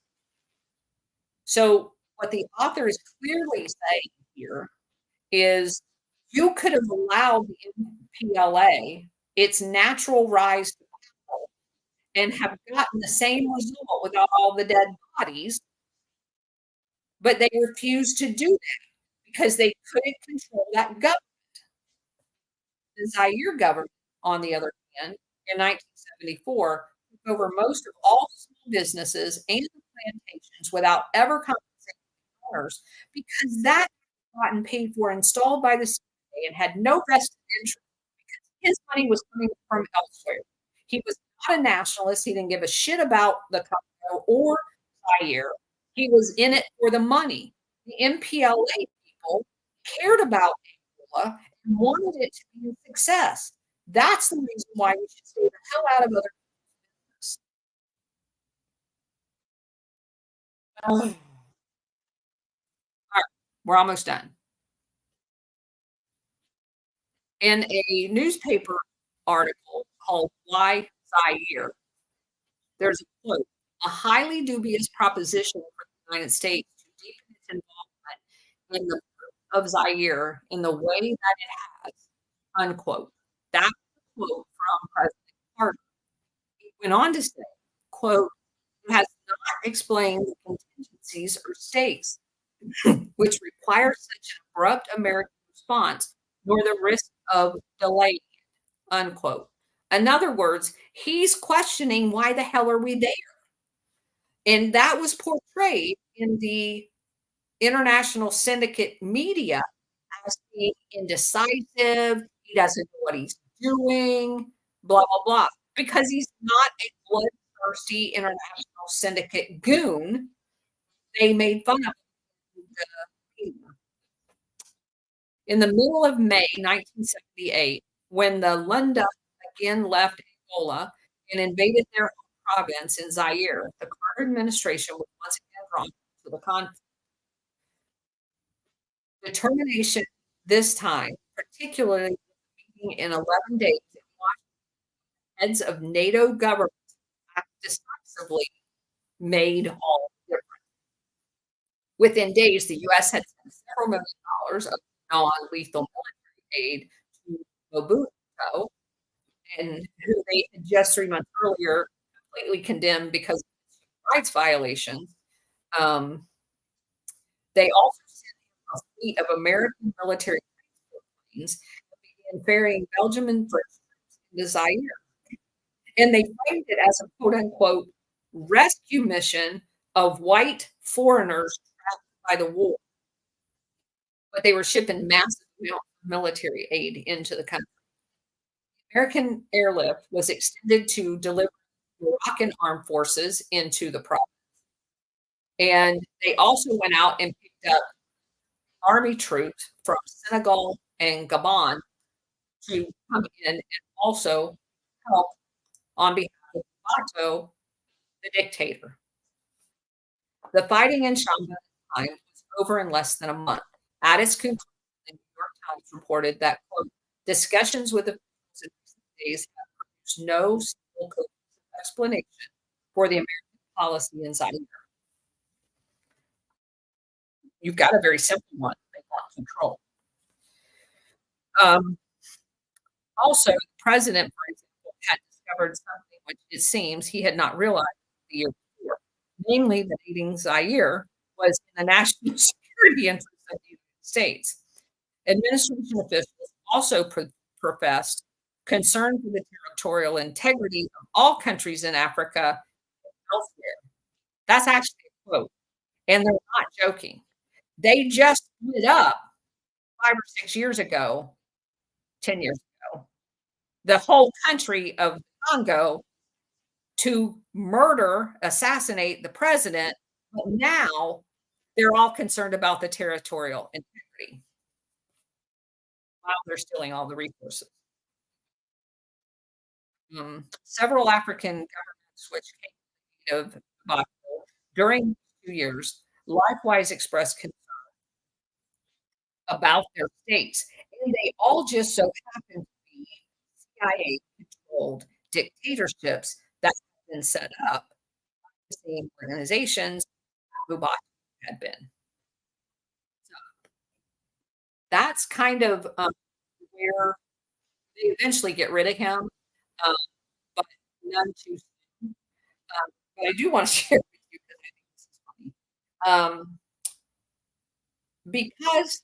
So what the author is clearly saying here is you could have allowed the MPLA its natural rise to power and have gotten the same result without all the dead bodies, but they refused to do that because they couldn't control that government. The Zaire government, on the other hand, in 1974, took over most of all small businesses and the plantations without ever compensating owners because that had gotten paid for, installed by the CIA, and had no vested interest. His money was coming from elsewhere. He was not a nationalist. He didn't give a shit about the Congo or Zaire. He was in it for the money. The MPLA people cared about Angola and wanted it to be a success. That's the reason why we should stay the hell out of other countries. All right, we're almost done. In a newspaper article called Why Zaire, there's a quote: "A highly dubious proposition for the United States to deepen its involvement in the birth of Zaire in the way that it has," unquote. That's a quote from President Carter. He went on to say, quote, "It has not explained the contingencies or stakes which require such an abrupt American response, nor the risk of delay," unquote. In other words, he's questioning why the hell are we there? And that was portrayed in the international syndicate media as being indecisive, he doesn't know what he's doing, blah, blah, blah, because he's not a bloodthirsty international syndicate goon. They made fun of him in the media. In the middle of May 1978, when the Lunda again left Angola and invaded their home province in Zaire, the Carter administration was once again drawn to the conflict. Determination this time, particularly meeting in 11 days in Washington, heads of NATO governments act decisively made all the difference. Within days, the US had sent several million dollars of non-lethal military aid to Mobutu, and who they had just 3 months earlier completely condemned because of human rights violations. Um, they also sent him a fleet of American military transport planes that began ferrying Belgium and French troops into Zaire. And they framed it as a quote unquote rescue mission of white foreigners trapped by the war. But they were shipping massive amounts of military aid into the country. American airlift was extended to deliver Moroccan armed forces into the province. And they also went out and picked up army troops from Senegal and Gabon to come in and also help on behalf of Bato, the dictator. The fighting in Shamba time was over in less than a month. At its conclusion, the New York Times reported that, quote, "Discussions with officials in recent days have produced no single cohesive explanation for the American policy in Zaire." You've got a very simple one. They want control. Um, Also, the president, for example, had discovered something which it seems he had not realized the year before, namely that aiding Zaire was in the national security interest of the United States. Administration officials also professed concern for the territorial integrity of all countries in Africa and elsewhere. That's actually a quote, and they're not joking. They just split up 5 or 6 years ago, 10 years ago, the whole country of Congo to murder, assassinate the president, but now they're all concerned about the territorial integrity while they're stealing all the resources. Several African governments which came of Bato during 2 years likewise expressed concern about their states, and they all just so happen to be CIA-controlled dictatorships that have been set up by the same organizations that Mubarak had been. So that's kind of, where They eventually get rid of him, um, but none too soon. But I do wanna share with you because I think this is funny. Because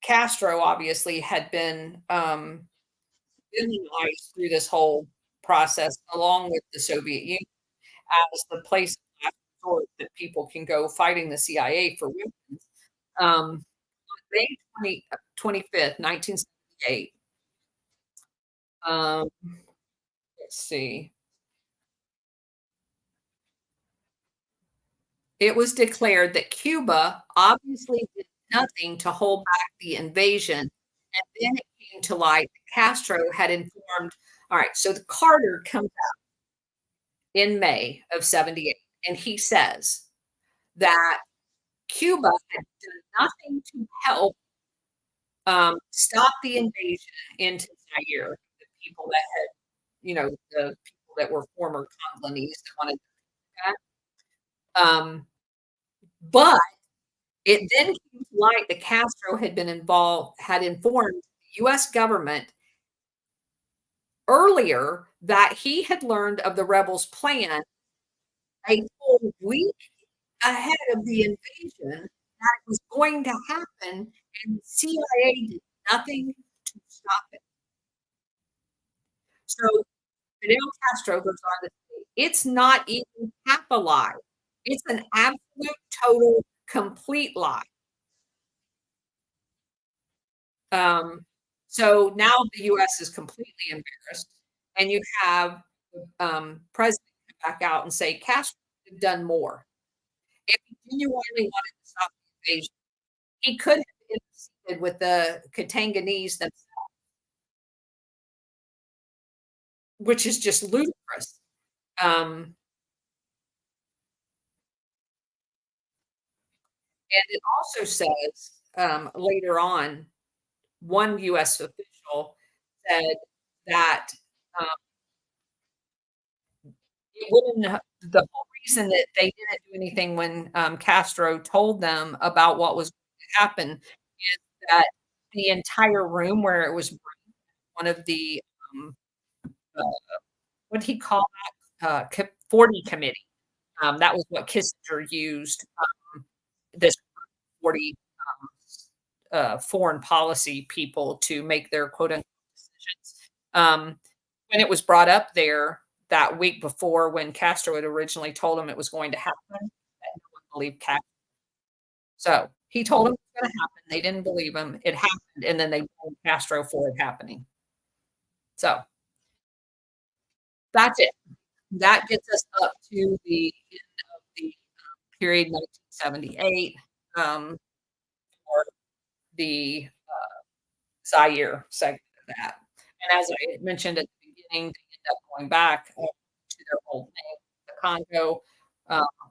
Castro obviously had been, villainized through this whole process along with the Soviet Union as the place of last resort that people can go fighting the CIA for weapons. Um, May 25th, 1978, um, let's see, it was declared that Cuba obviously did nothing to hold back the invasion, and then it came to light that Castro had informed. All right, so the Carter comes out in May of '78, and he says that Cuba had done nothing to help, stop the invasion into Zaire, the people that had, the people that were former colonies that wanted that. But it then came to light that Castro had informed the US government earlier that he had learned of the rebels' plan a full week ahead of the invasion that it was going to happen, and the CIA did nothing to stop it. So Fidel Castro goes on to say, "It's not even half a lie. It's an absolute, total, complete lie." Um, so now the US is completely embarrassed, and you have the, president come back out and say, "Castro could have done more. If he genuinely wanted to stop the invasion, he could have interceded with the Katanganese themselves," which is just ludicrous. Um, and it also says, later on, one US official said that, um, it wouldn't ha the whole reason that they didn't do anything when, Castro told them about what was going to happen is that the entire room where it was brewed, one of the, um, uh, what did he call that? Co 40 committee. That was what Kissinger used, this 40, foreign policy people to make their quote unquote decisions. When it was brought up there that week before when Castro had originally told him it was going to happen, that no one believed Castro. So he told them it was gonna happen. They didn't believe him. It happened, and then they blamed Castro for it happening. So that's it. That gets us up to the end of the period 1978, for the Zaire segment of that. And as I had mentioned at the beginning, they end up going back to their old name, the Congo,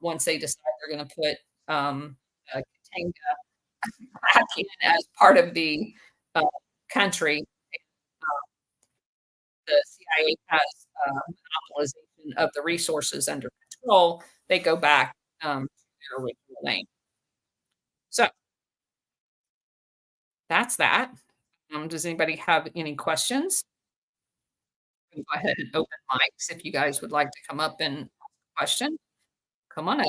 once they decide they're gonna put, Katanga back in as part of the, uh, country. The CIA has, monopolization of the resources under control, they go back, to their original name. So, that's that. Does anybody have any questions? We can go ahead and open mics if you guys would like to come up and ask a question. Come on up.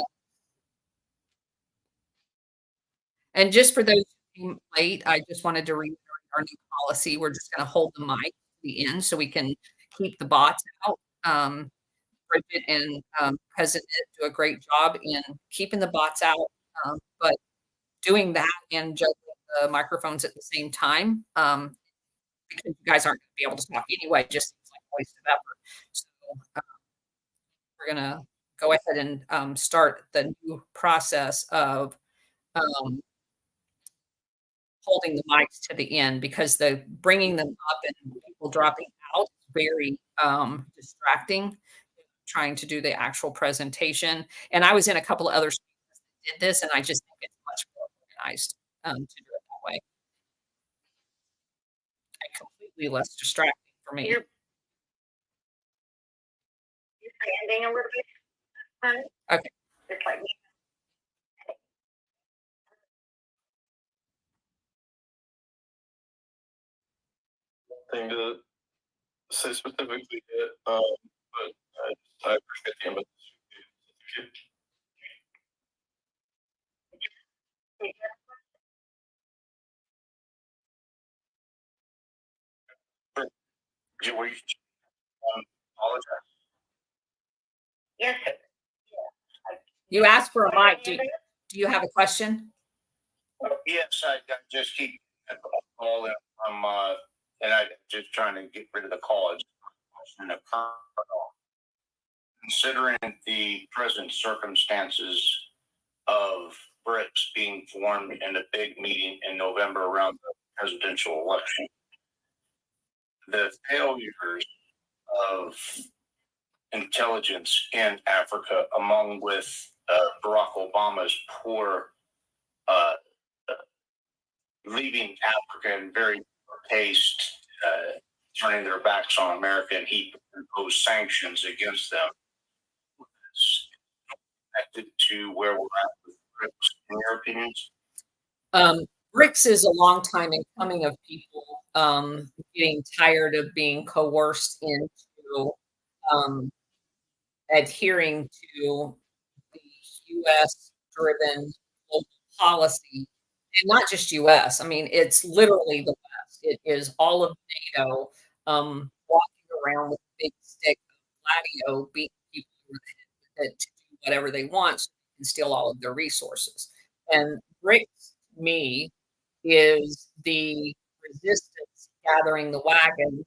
And just for those who came late, I just wanted to reiterate our new policy. We're just gonna hold the mic to the end so we can keep the bots out. Bridget and, President do a great job in keeping the bots out, but doing that and juggling the microphones at the same time, because you guys aren't gonna be able to talk anyway, just seems like a waste of effort. So, uh, we're gonna go ahead and, start the new process of, um, holding the mics to the end because the bringing them up and people dropping out is very, distracting, trying to do the actual presentation, and I was in a couple of other spaces that did this, and I just think it's much more organized, to do it that way, and completely less distracting for me. You're expanding a little bit, huh? Okay. Just like Thing to say specifically it, but I appreciate the invitation. Were you college? Yes. You asked for a mic. Do you have a question? Yes, I just keep a call in from, and I just trying to get rid of the call. It's a question of considering the present circumstances of BRICS being formed in a big meeting in November around the presidential election, the failures of intelligence in Africa, among with Barack Obama's poor uh, leaving Africa in very paced, turning their backs on America, and he imposed sanctions against them. It's connected to where we're at with BRICS, in your opinions? Um, BRICS is a long time in coming of people getting tired of being coerced into um, adhering to the US driven global policy, and not just US. I mean, it's literally the West. It is all of NATO walking around with a big stick of Gladio, beating people over the head to do whatever they want so they can steal all of their resources. And BRICS, to me, is the resistance gathering the wagons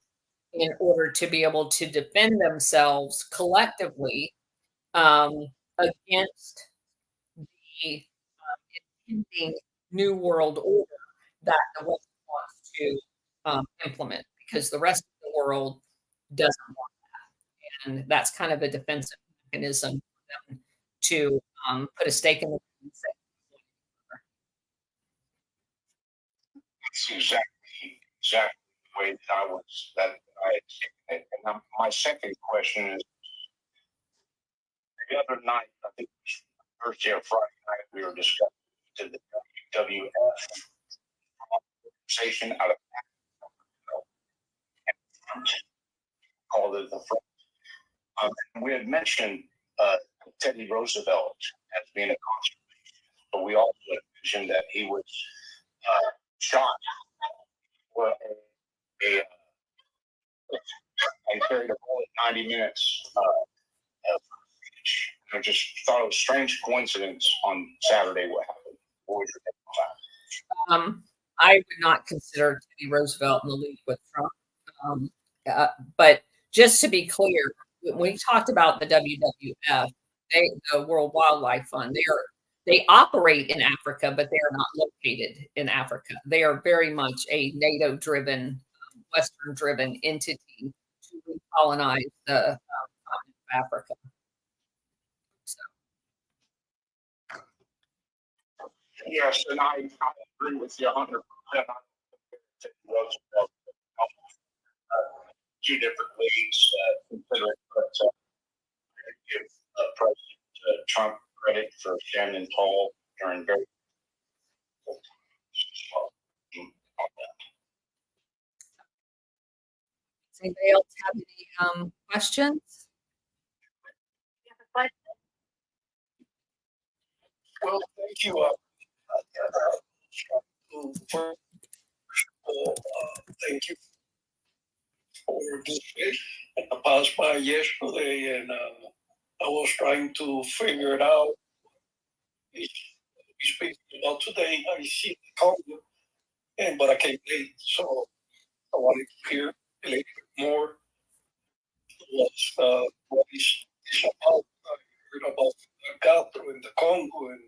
in order to be able to defend themselves collectively um, against the impending new world order that the West wants to implement, because the rest of the world doesn't want, and that's kind of a defensive mechanism for them to put a stake in the ground and say, That's exactly the way that I had taken it. And my second question is, the other night, I think it was Thursday or Friday night, we were discussing the WWF organization out of front, called it the front. We had mentioned Teddy Roosevelt as being a conservationist, but we also had mentioned that he was shot for a and carried a bullet 90 minutes. I just thought it was a strange coincidence on Saturday what happened. What was your take on that? I would not consider Teddy Roosevelt in the league with Trump. Um, but just to be clear, when we talked about the WWF, the World Wildlife Fund, they operate in Africa, but they are not located in Africa. They are very much a NATO-driven, Western-driven entity to recolonize the continent of Africa. So, Yes, and I agree with you 100%. Roosevelt, two different leagues, considering, but I give President Trump credit for standing tall during very well. does anybody else have any questions? Well, thank you. First of all, thank you for this space. I passed by yesterday and I was trying to figure it out. We speaking about today. I see the Congo, and but I came late, so I wanted to hear a little bit more what is this about. I heard about Gato in the Congo, and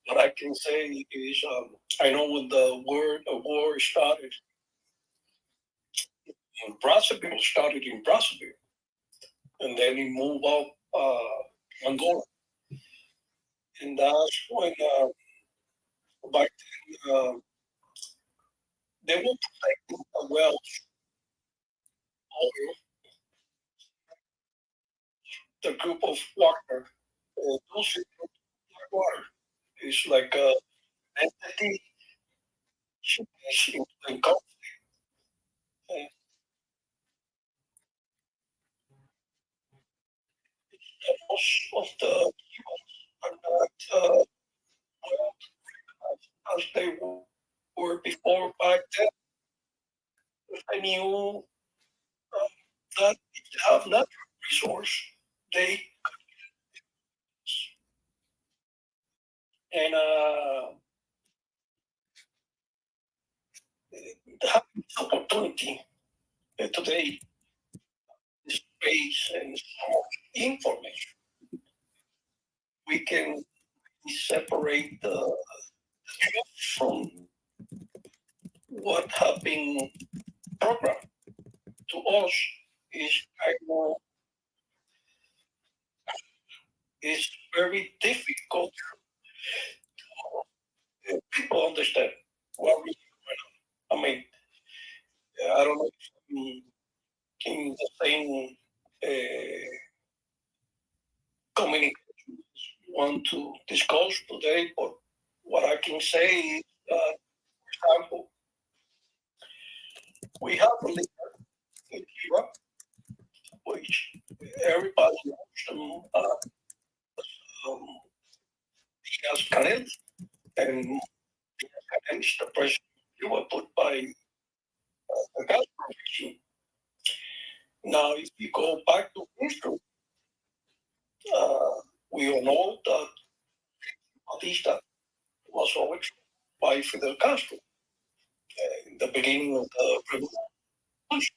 what I can say is I know when the war started in Brazzaville, and then it moved up Angola, and that's when back then they were protecting the wells oil, the group of water. Those water is like a entity in conflict. most of the humans are not well as they were before back then. I knew that if they have natural resource, they and have this opportunity today, space and so much information. We can separate the truth from what have been programmed to us is kind of is very difficult. People understand what we. I mean, I don't know if I'm in the same communication you want to discuss today, but what I can say is that, for example, we have a leader in Cuba, which everybody knows him um, Diaz Canel, and Diaz Canel is the president of Cuba put by the Castro regime. Now, if you go back to history, uh, we all know that Batista was always by Fidel Castro in the beginning of the revolution.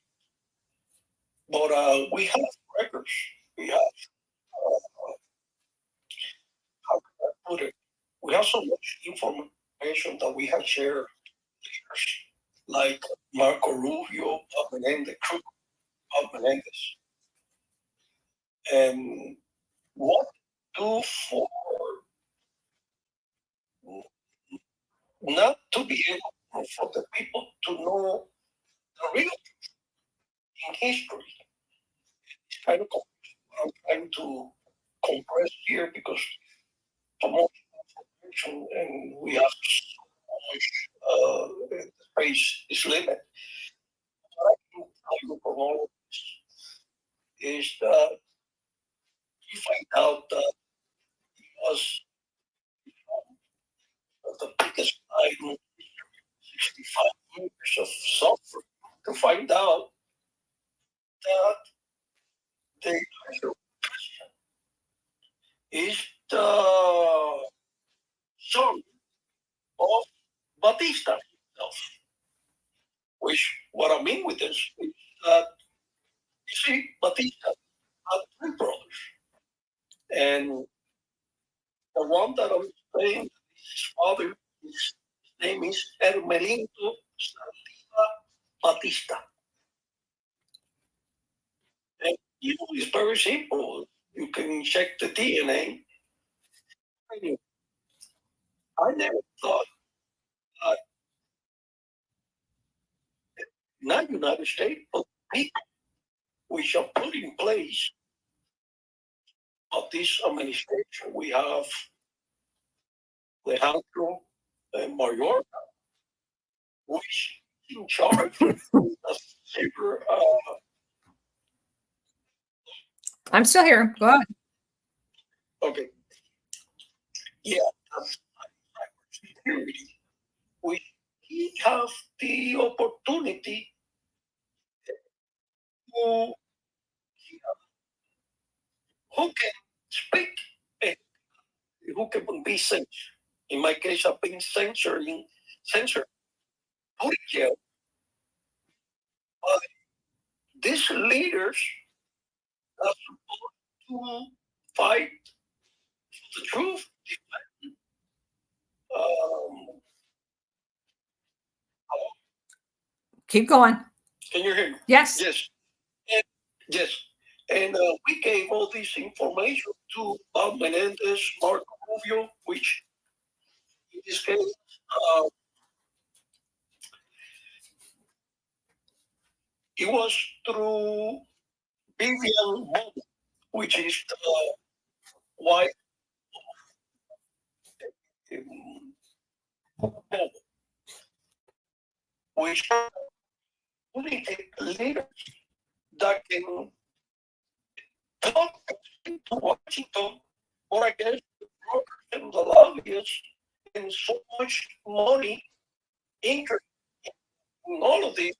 But we have records. We have, how can I put it? We have so much information that we have shared leaders like Marco Rubio, Bob Menendez, Bob Menendez. And what do for not to be able for the people to know the real in history? It's kind of complex. I'm trying to compress here because so much information and we have so much space is limited. What I can tell you from all of this is that you find out that it was the biggest item, 65 years of suffering, to find out that the actual president is the son of Batista himself. Which, what I mean with this is that, you see, Batista had three brothers. And the one that I'm saying, his father, his name is Hermelindo Saldívar Batista. And you know, it's very simple. You can check the DNA. I never thought that not United States, but people which are put in place of this administration. We have Alejandro Mayorga, which is in charge of cyber. I'm still here. Go ahead. Okay. Yeah, cybersecurity. We have the opportunity to who can speak and who can be censored. In my case, I've been censored, put in jail. But these leaders are supposed to fight for the truth. Um, Keep going. can you hear me? Yes. Yes. And, yes. And we gave all this information to Bob Menendez, Marco Rubio, which in this case, it was through Vivian Bond, which is the wife of Bob, which are only leaders that can talk to Washington, but I guess the brokers and the lobbyists and so much money interest in all of this.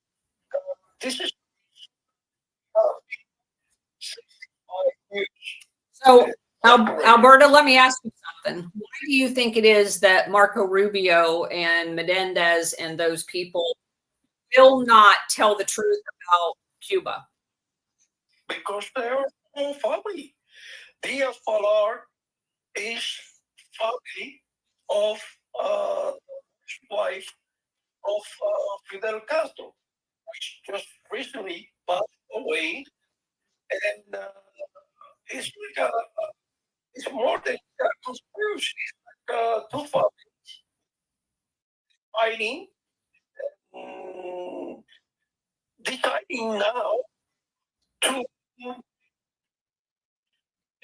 This is 65 years. So, Alberta, let me ask you something. Why do you think it is that Marco Rubio and Menendez and those people will not tell the truth about Cuba? Because they are all family. Diaz Falar is family of wife of Fidel Castro, which just recently passed away, and it's like it's more than a conspiracy. It's like two families fighting, mm, deciding now to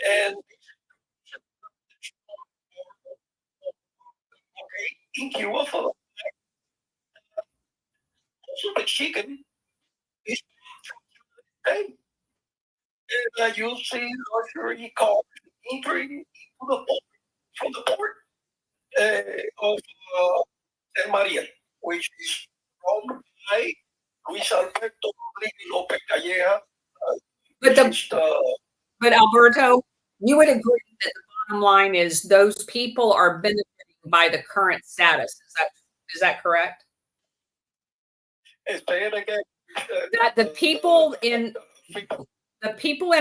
and okay, in Cuba for also the chicken is okay. And you see luxury cars entering into the port from the port of San Maria, which is owned by Luis Alberto Rodriguez Lopez Calleja. But but Alberto, you would agree that the bottom line is those people are benefiting by the current status. Is that correct? Say it again. That the people in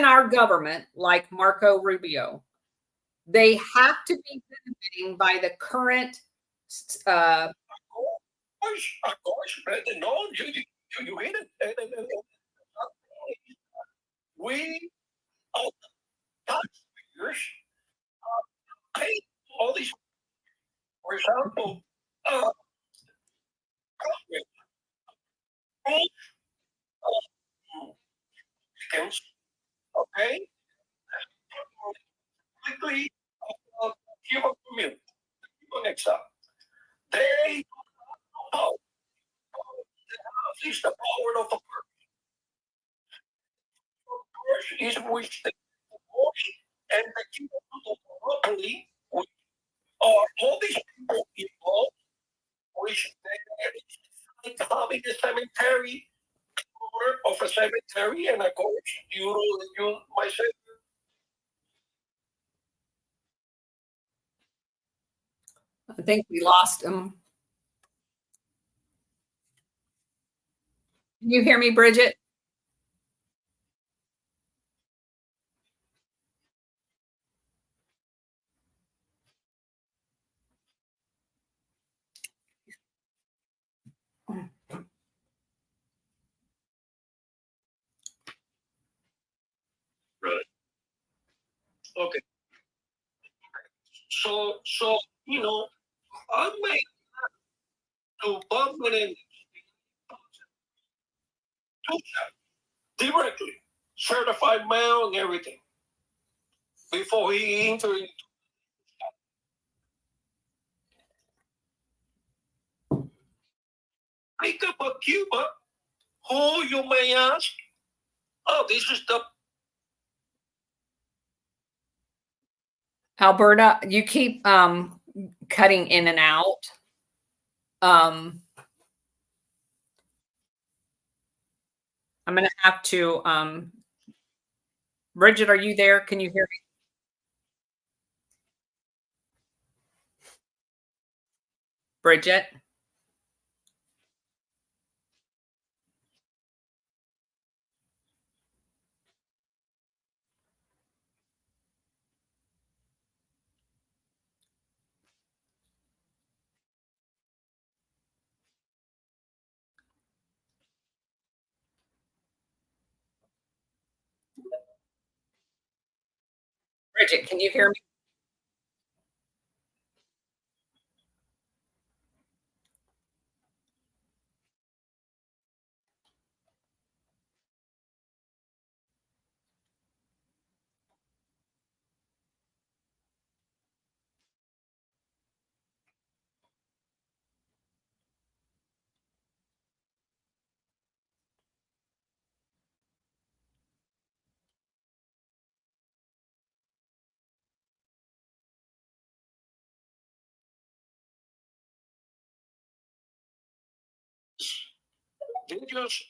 our government, like Marco Rubio, they have to be benefiting by the current Of course, no, you hit it. We, as taxpayers, pay all these. For example, uh, Mexicans, okay, quickly, Cuban community, Cuban exile. They know is the power of the purse is which the voice and the Cuban people properly, which are all these people involved, which they like having a cemetery of a cemetery, and of course, you myself. I think we lost him. Can you hear me, Bridget? Right. Okay. So I made to permanent directly, certified mail and everything before he entered. Pick up a Cuba, who you may ask, oh, this is the Alberta, you keep cutting in and out. I'm going to have to Bridget, are you there? Can you hear me? Bridget? Bridget, can you hear me? They just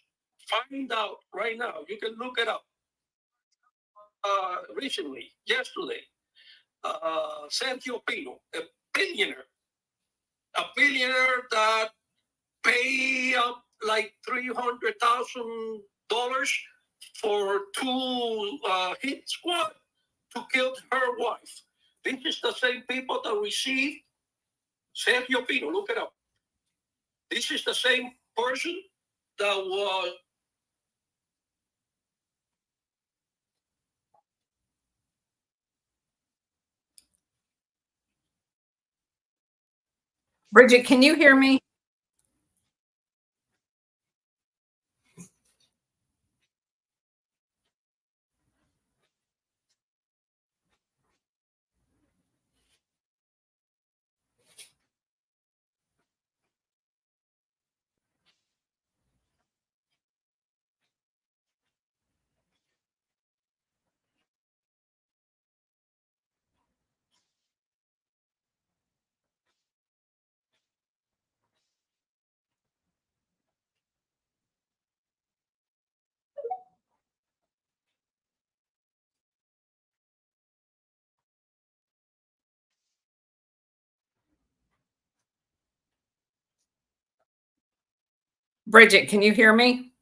find out right now. You can look it up. Recently, yesterday, Sergio Pino, a billionaire that pay up like $300,000 for two hit squad to kill her wife. This is the same people that received Sergio Pino. Look it up. This is the same person that was. Bridget, can you hear me? Bridget, can you hear me?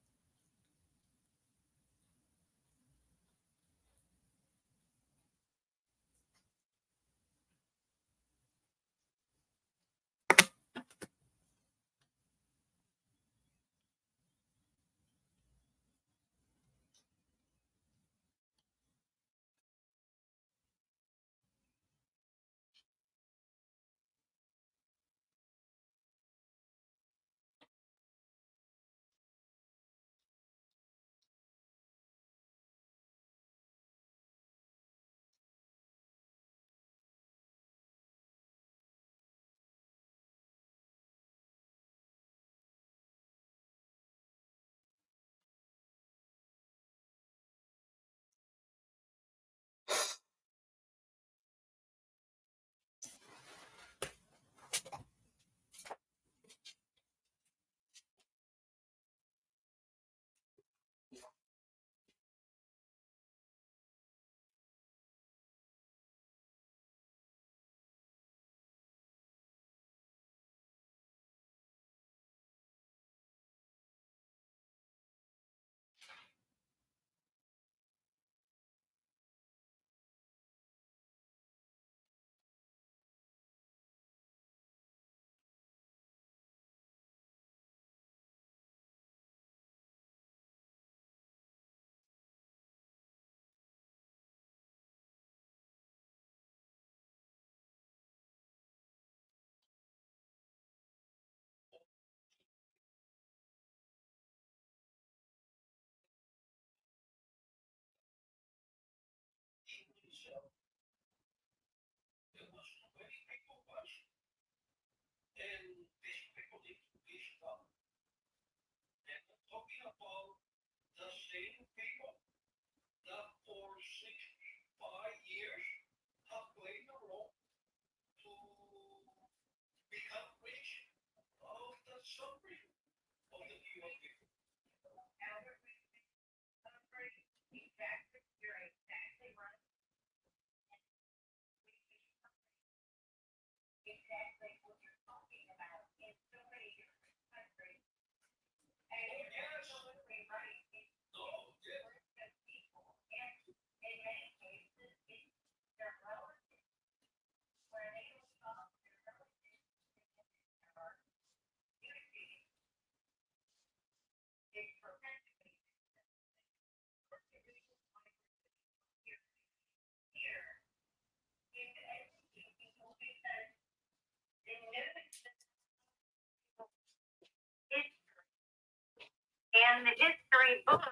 And the history books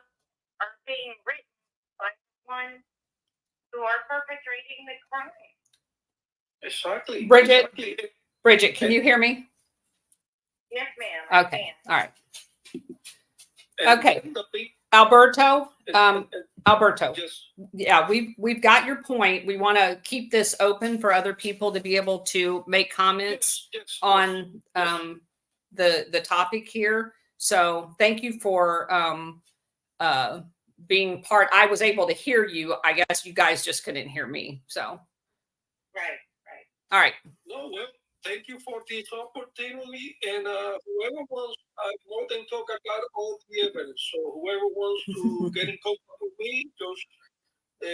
are being written by the ones who are perpetrating the crime. Exactly. Bridget? Exactly. Bridget, can you hear me? Yes, ma'am. Okay. All right. And Okay. the people- Alberto, and- Alberto. Yes. Yeah, we've got your point. We want to keep this open for other people to be able to make comments Yes, on yes. the topic here. So thank you for uh, being part. I was able to hear you. I guess you guys just couldn't hear me. So, Right, right. all right. No, well, thank you for this opportunity. And whoever wants, I more than talk about all the evidence. So whoever wants to get in contact with me, just I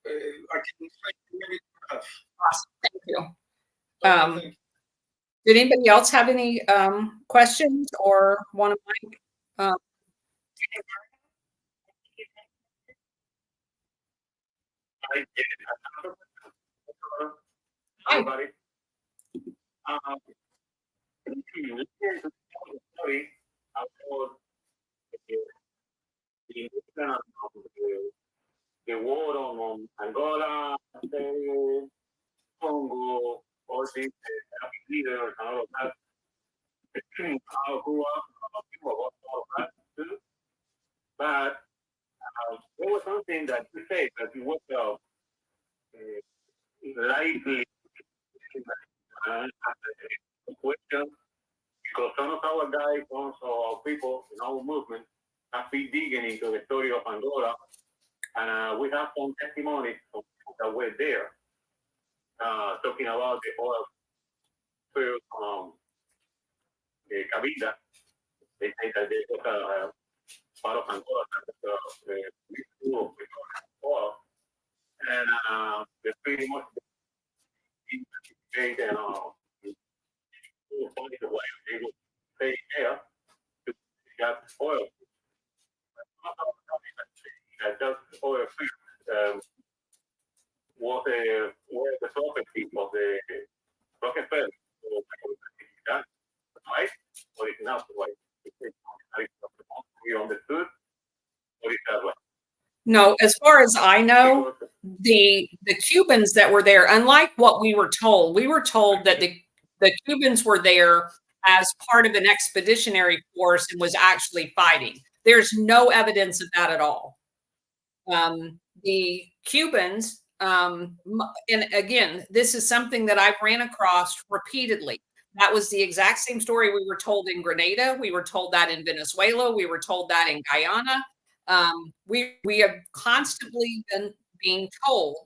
can expect maybe have. Awesome. Thank you. Okay, Um, thank you. did anybody else have any questions or want to? I get it. Hi. Everybody. Listening to the story about the the war on Angola, Zaire, Congo, all these leaders and all of that. I grew up, people about all of that too. But there was something that you said that you was likely a question because some of our guys, also our people in our movement, have been digging into the story of Angola, and we have some testimonies of people that were there, talking about the oil field, the Cabinda. They say that they was a part of Angola that the oil, and they pretty much they point the way they would stay there to get oil. That just oil field was where the property of the Rockefeller, right? Or it's not right. You understood? Or is that right? No, as far as I know, the Cubans that were there, unlike what we were told that the Cubans were there as part of an expeditionary force and was actually fighting. There's no evidence of that at all. The Cubans, and again, this is something that I've ran across repeatedly. That was the exact same story we were told in Grenada. We were told that in Venezuela. We were told that in Guyana. We have constantly been being told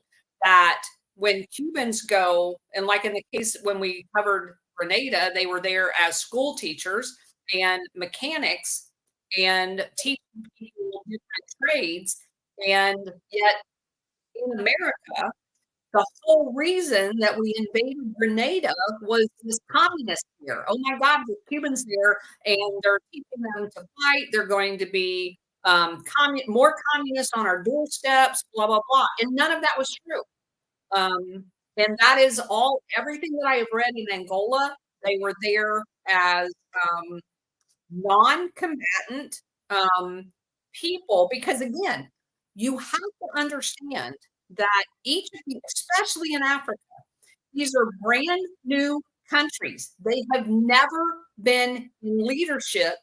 that when Cubans go, and like in the case when we covered Grenada, they were there as school teachers and mechanics and teaching people different trades. And yet in America, the whole reason that we invaded Grenada was this communist here. Oh my God, the Cubans there, and they're teaching them to fight. They're going to be more communists on our doorsteps, blah, blah, blah. And none of that was true. And that is everything that I have read in Angola. They were there as non-combatant people, because again, you have to understand that each of these, especially in Africa, these are brand new countries. They have never been in leadership.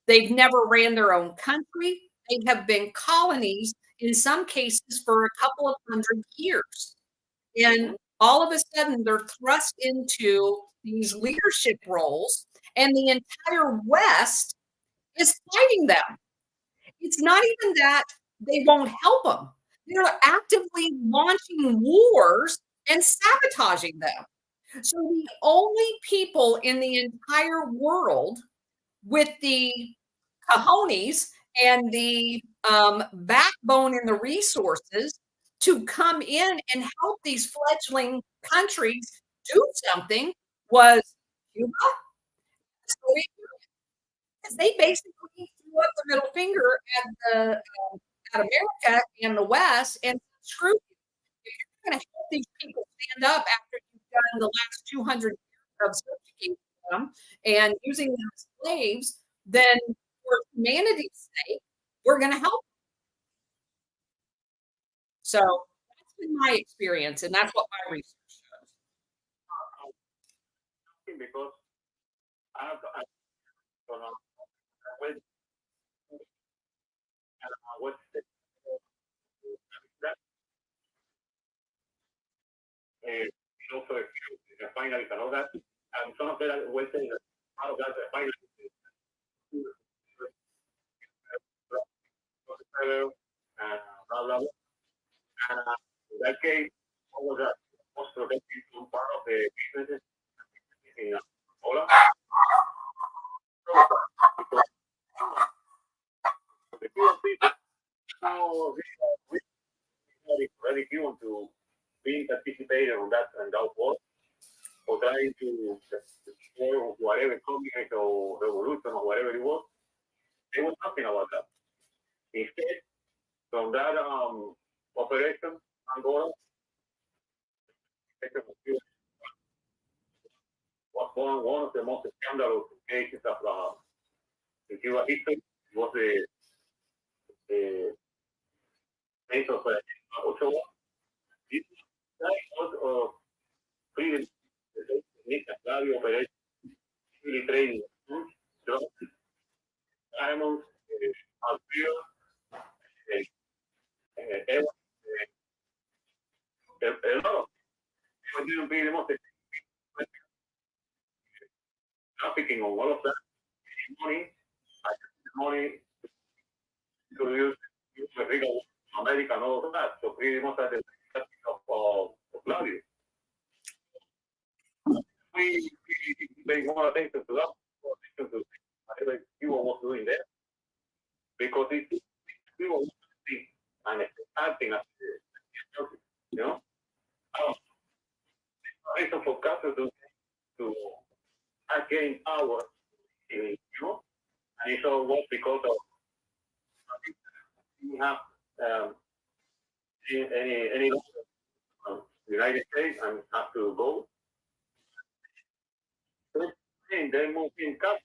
They've never ran their own country. They have been colonies in some cases for a couple of 100 years. And all of a sudden, they're thrust into these leadership roles, and the entire West is fighting them. It's not even that they won't help them. They're actively launching wars and sabotaging them. So the only people in the entire world with the cojones and the backbone and the resources to come in and help these fledgling countries do something was Cuba, because they basically threw up the middle finger at America and the West and screw you. If you're going to help these people stand up after you've done the last 200 years of subjugating them and using them as slaves, then for humanity's sake, we're going to help. So that's been my experience, and that's what my research shows. Because I don't know when what's that also finally and all that, and some of that will say that out of that finally and blah blah blah. And in that case, what was that? Was protecting some part of the businesses in Angola. Because the Cuban people now we are already given to being participated on that war or trying to destroy whatever communist or revolution or whatever it was. They were talking about that. Instead, from that operation, Angola was one of the most scandalous cases of in Cuba history. It was the case of Ochoa. This guy was freedom, the Gladio operation, really trading drugs, diamonds, beer, a lot of people didn't be the most trafficking on all of that money, money to use the legal America and all of that. So pretty much at the of Gladio. We pay more attention to that, more attention to whatever Cuba was doing there, because Cuba was and acting as you know, reason for Castro to gain power, and it all was because of we have any United States and have to go. And then move in Castro.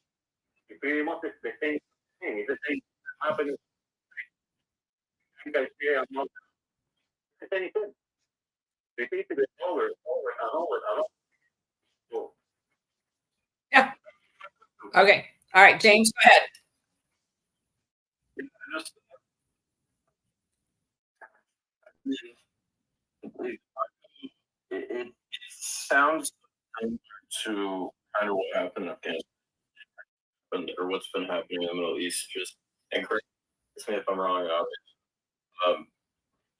Pretty much it's the same thing. It's the same happening. I think I say I'm not the same thing. Repeated it over and over and over. So, Yeah. Okay. All right, James, go ahead. It sounds similar to kind of what happened in Afghanistan or what's been happening in the Middle East. Just and correct me if I'm wrong,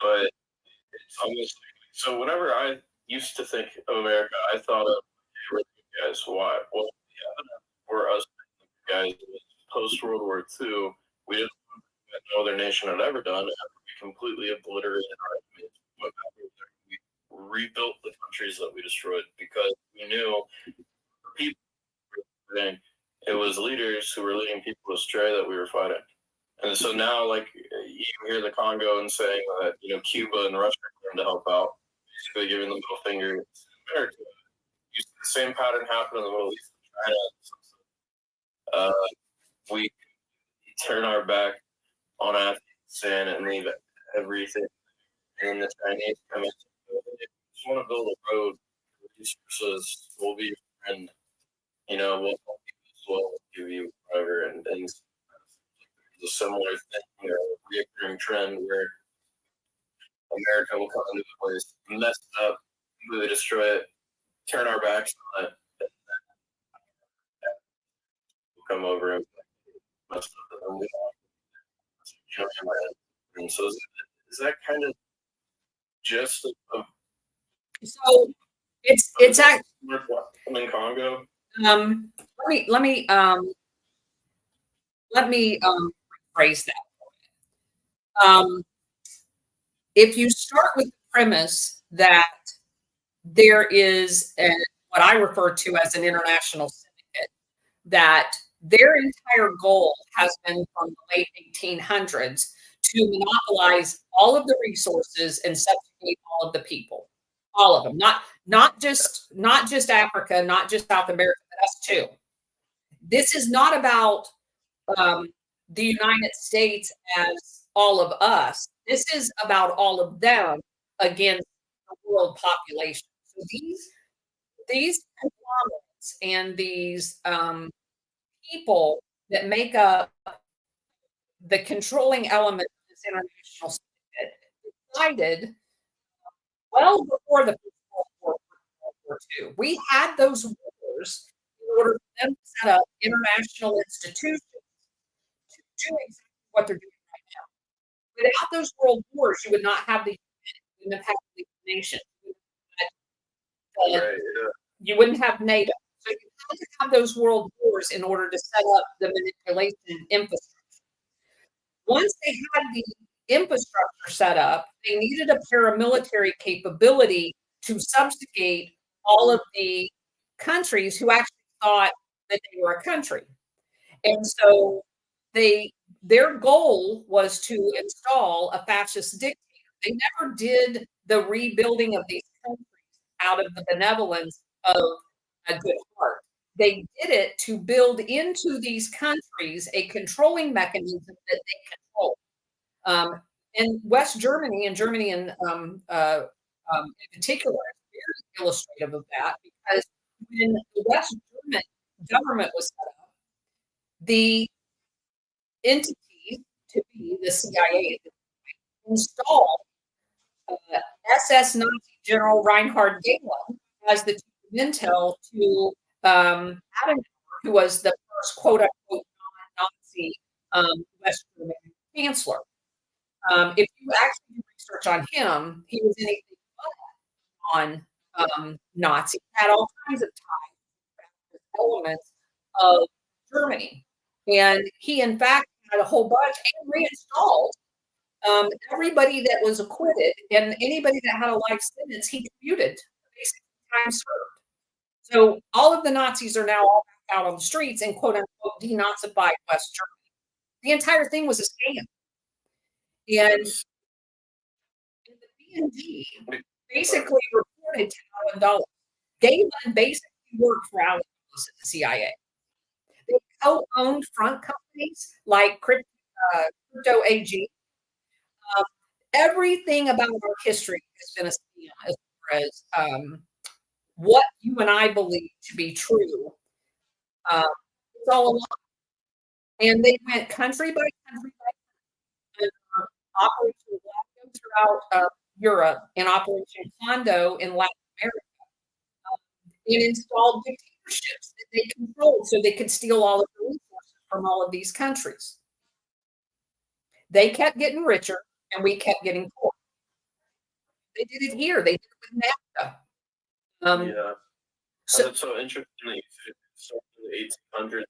but it's almost so. Whenever I used to think of America, I thought of guys. Why? Well, for us guys post World War II, we didn't what no other nation had ever done. We completely obliterated our enemies. What happened was we rebuilt the countries that we destroyed because we knew people were leading, it was leaders who were leading people astray that we were fighting. And so now, like, you hear the Congo and saying that, Cuba and Russia are going to help out, basically giving the middle finger to America. You see the same pattern happen in the Middle East and China. We turn our back on Afghanistan and leave everything. And the Chinese come in. They just want to build a road. Resources will be your friend. We'll help you as well. We'll give you whatever. And it's a similar thing, a reoccurring trend where America will come into the place, mess it up, completely destroy it, turn our backs on it, and we'll come over and mess up the only and so is that kind of just So it's actually in Congo? Let me rephrase that. If you start with the premise that there is what I refer to as an international syndicate, that their entire goal has been from the late 1800s to monopolize all of the resources and subjugate all of the people, all of them, not just Africa, not just South America, but us too. This is not about the United States as all of us. This is about all of them against the world population. So these conglomerates and these people that make up the controlling element of this international syndicate decided well before the World War II. We had those wars in order for them to set up international institutions to do exactly what they're doing right now. Without those world wars, you would not have the you wouldn't have the nation. Right. Yeah. You wouldn't have NATO. So you had to have those world wars in order to set up the manipulation infrastructure. Once they had the infrastructure set up, they needed a paramilitary capability to subjugate all of the countries who actually thought that they were a country. And so they their goal was to install a fascist dictator. They never did the rebuilding of these countries out of the benevolence of a good heart. They did it to build into these countries a controlling mechanism that they control. Um, and West Germany and Germany in particular is very illustrative of that because when the West German government was set up, the entity to be the CIA installed uh, SS Nazi General Reinhard Gehlen as the chief of intel to Adenauer, who was the first quote unquote non-Nazi West German chancellor. If you actually do research on him, he was anything but on Nazi, had all kinds of ties, elements of Germany. And he, in fact, had a whole bunch and reinstalled everybody that was acquitted and anybody that had a life sentence, he commuted basically time served. So all of the Nazis are now all back out on the streets and quote unquote denazified West Germany. The entire thing was a scam. And the BND basically reported to Alan Dulles. Galen basically worked for Alan Dulles at the CIA. They co-owned front companies like Crypto AG. Everything about our history has been a scam as far as what you and I believe to be true. It's all a lie. And they went country by country by country. Operation Gladio throughout Europe and Operation Condo in Latin America. And installed dictatorships that they controlled so they could steal all of the resources from all of these countries. They kept getting richer and we kept getting poor. They did it here. They did it with NAFTA. Yeah. So That's so interesting that you said it's in the 1800s.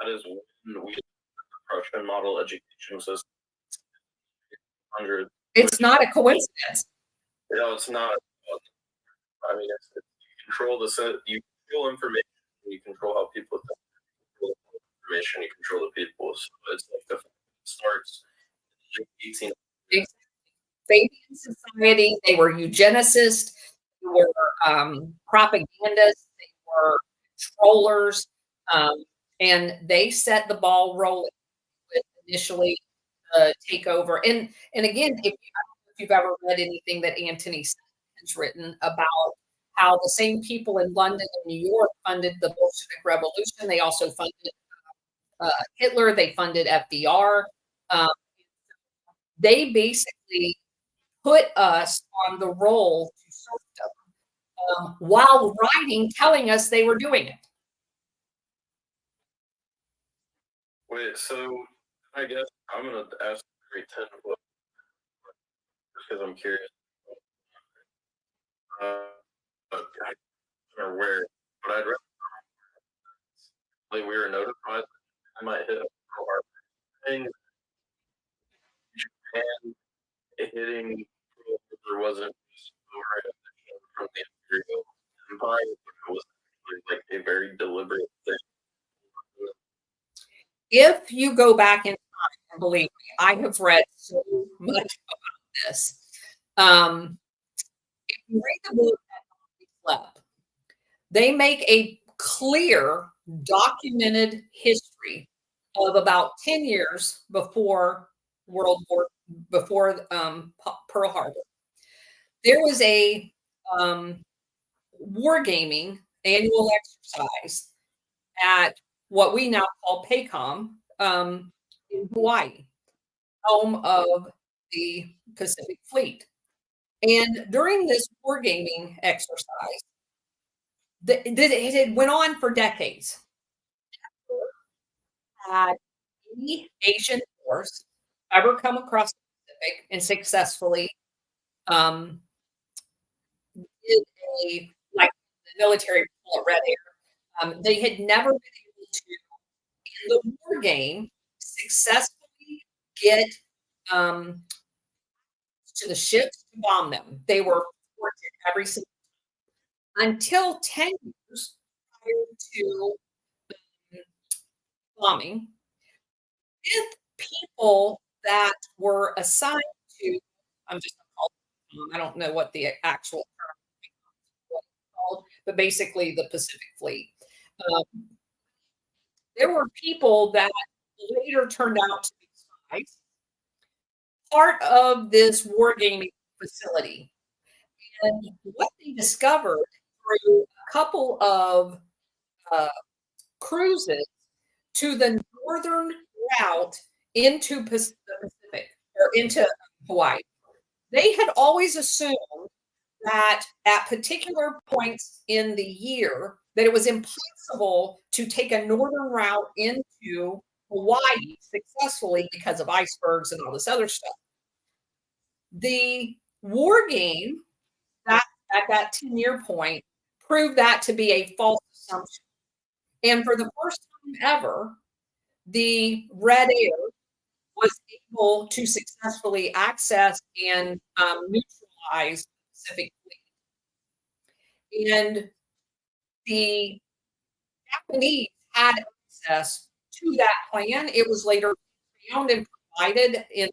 That is when we had the Prussian model education system. 100. it's not a coincidence. You know, it's not. I mean, you control you control information, you control how people think. You control information, you control the people. So it's like it starts in the 1800s. Fabian society, they were eugenicists, they were propagandists, they were controllers, and they set the ball rolling with initially takeover. And again, I don't know if you've ever read anything that Anthony has written about how the same people in London and New York funded the Bolshevik Revolution. They also funded Hitler. They funded FDR. They basically put us on the roll to serfdom while writing, telling us they were doing it. Wait, so I guess I'm gonna ask every 10 because I'm curious. But I don't know where, but I'd rather we were notified I might hit a Pearl Harbor thing. Japan hitting Pearl Harbor wasn't just from the Imperial Empire, but it was like a very deliberate thing. If you go back in time, and believe me, I have read so much about this. If you read the book Left, they make a clear, documented history of about 10 years before before Pearl Harbor. There was a wargaming annual exercise at what we now call PACOM in Hawaii, home of the Pacific Fleet. And during this wargaming exercise, it had went on for decades. Had any Asian force ever come across the Pacific and successfully um, did a like the military call it red air. They had never been able to in the war game successfully get um, to the ships to bomb them. They were thwarted every single until 10 years prior to bombing with people that were assigned to, I'm just gonna call I don't know what the actual term was called, but basically the Pacific Fleet. Um, there were people that later turned out to be spies, part of this wargaming facility. And what they discovered through a couple of uh, cruises to the northern route into the Pacific or into Hawaii. They had always assumed that at particular points in the year that it was impossible to take a northern route into Hawaii successfully because of icebergs and all this other stuff. The war game that at that 10-year point proved that to be a false assumption. And for the first time ever, the Red Air was able to successfully access and neutralize the Pacific Fleet. And the Japanese had access to that plan. It was later found and provided in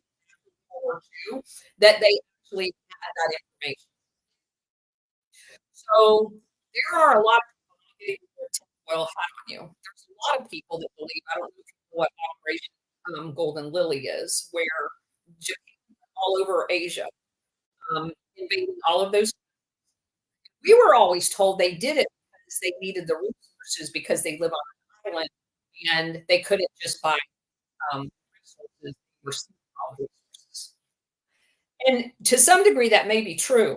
World War II that they actually had that information. So there are a lot of people getting their tinfoil hat on you. There's a lot of people that believe, I don't know what Operation Golden Lily is, where all over Asia, invading all of those. We were always told they did it because they needed the resources because they live on an island and they couldn't just buy resources. They were stealing all the resources. And to some degree, that may be true.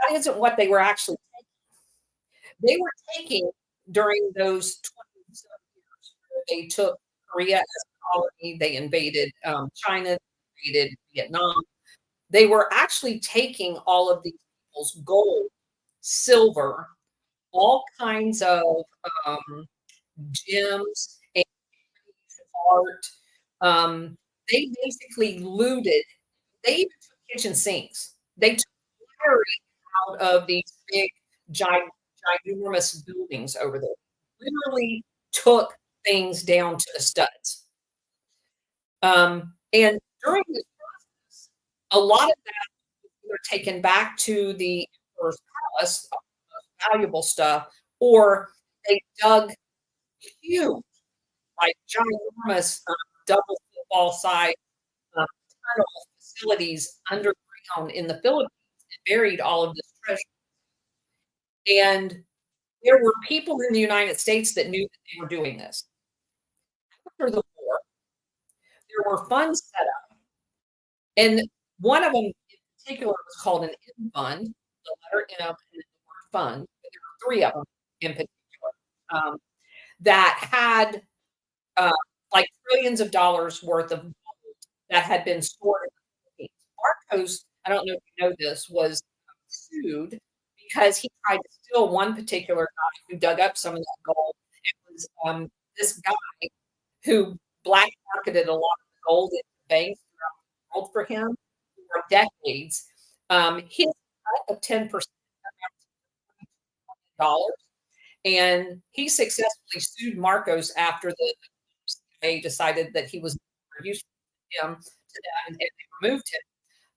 That isn't what they were actually taking. They were taking during those 27 years. They took Korea as a colony. They invaded China. They invaded Vietnam. They were actually taking all of these people's gold, silver, all kinds of gems and art. They basically looted. They even took kitchen sinks. They took pottery out of these big, ginormous buildings over there. Literally took things down to the studs. And during this process, a lot of that were taken back to the emperor's palace, valuable stuff, or they dug huge, like ginormous, double football size tunnel facilities underground in the Philippines and buried all of this treasure. And there were people in the United States that knew that they were doing this. After the war, there were funds set up, and one of them in particular was called an M fund, the letter M and the word fund. There were three of them in particular that had like trillions of dollars worth of gold that had been stored in the Philippines. Marcos, I don't know if you know this, was sued because he tried to steal one particular guy who dug up some of that gold. It was this guy who black marketed a lot of the gold in banks throughout the world for him for decades. His cut of 10% dollars, and he successfully sued Marcos after the CIA decided that he was used him to that, and they removed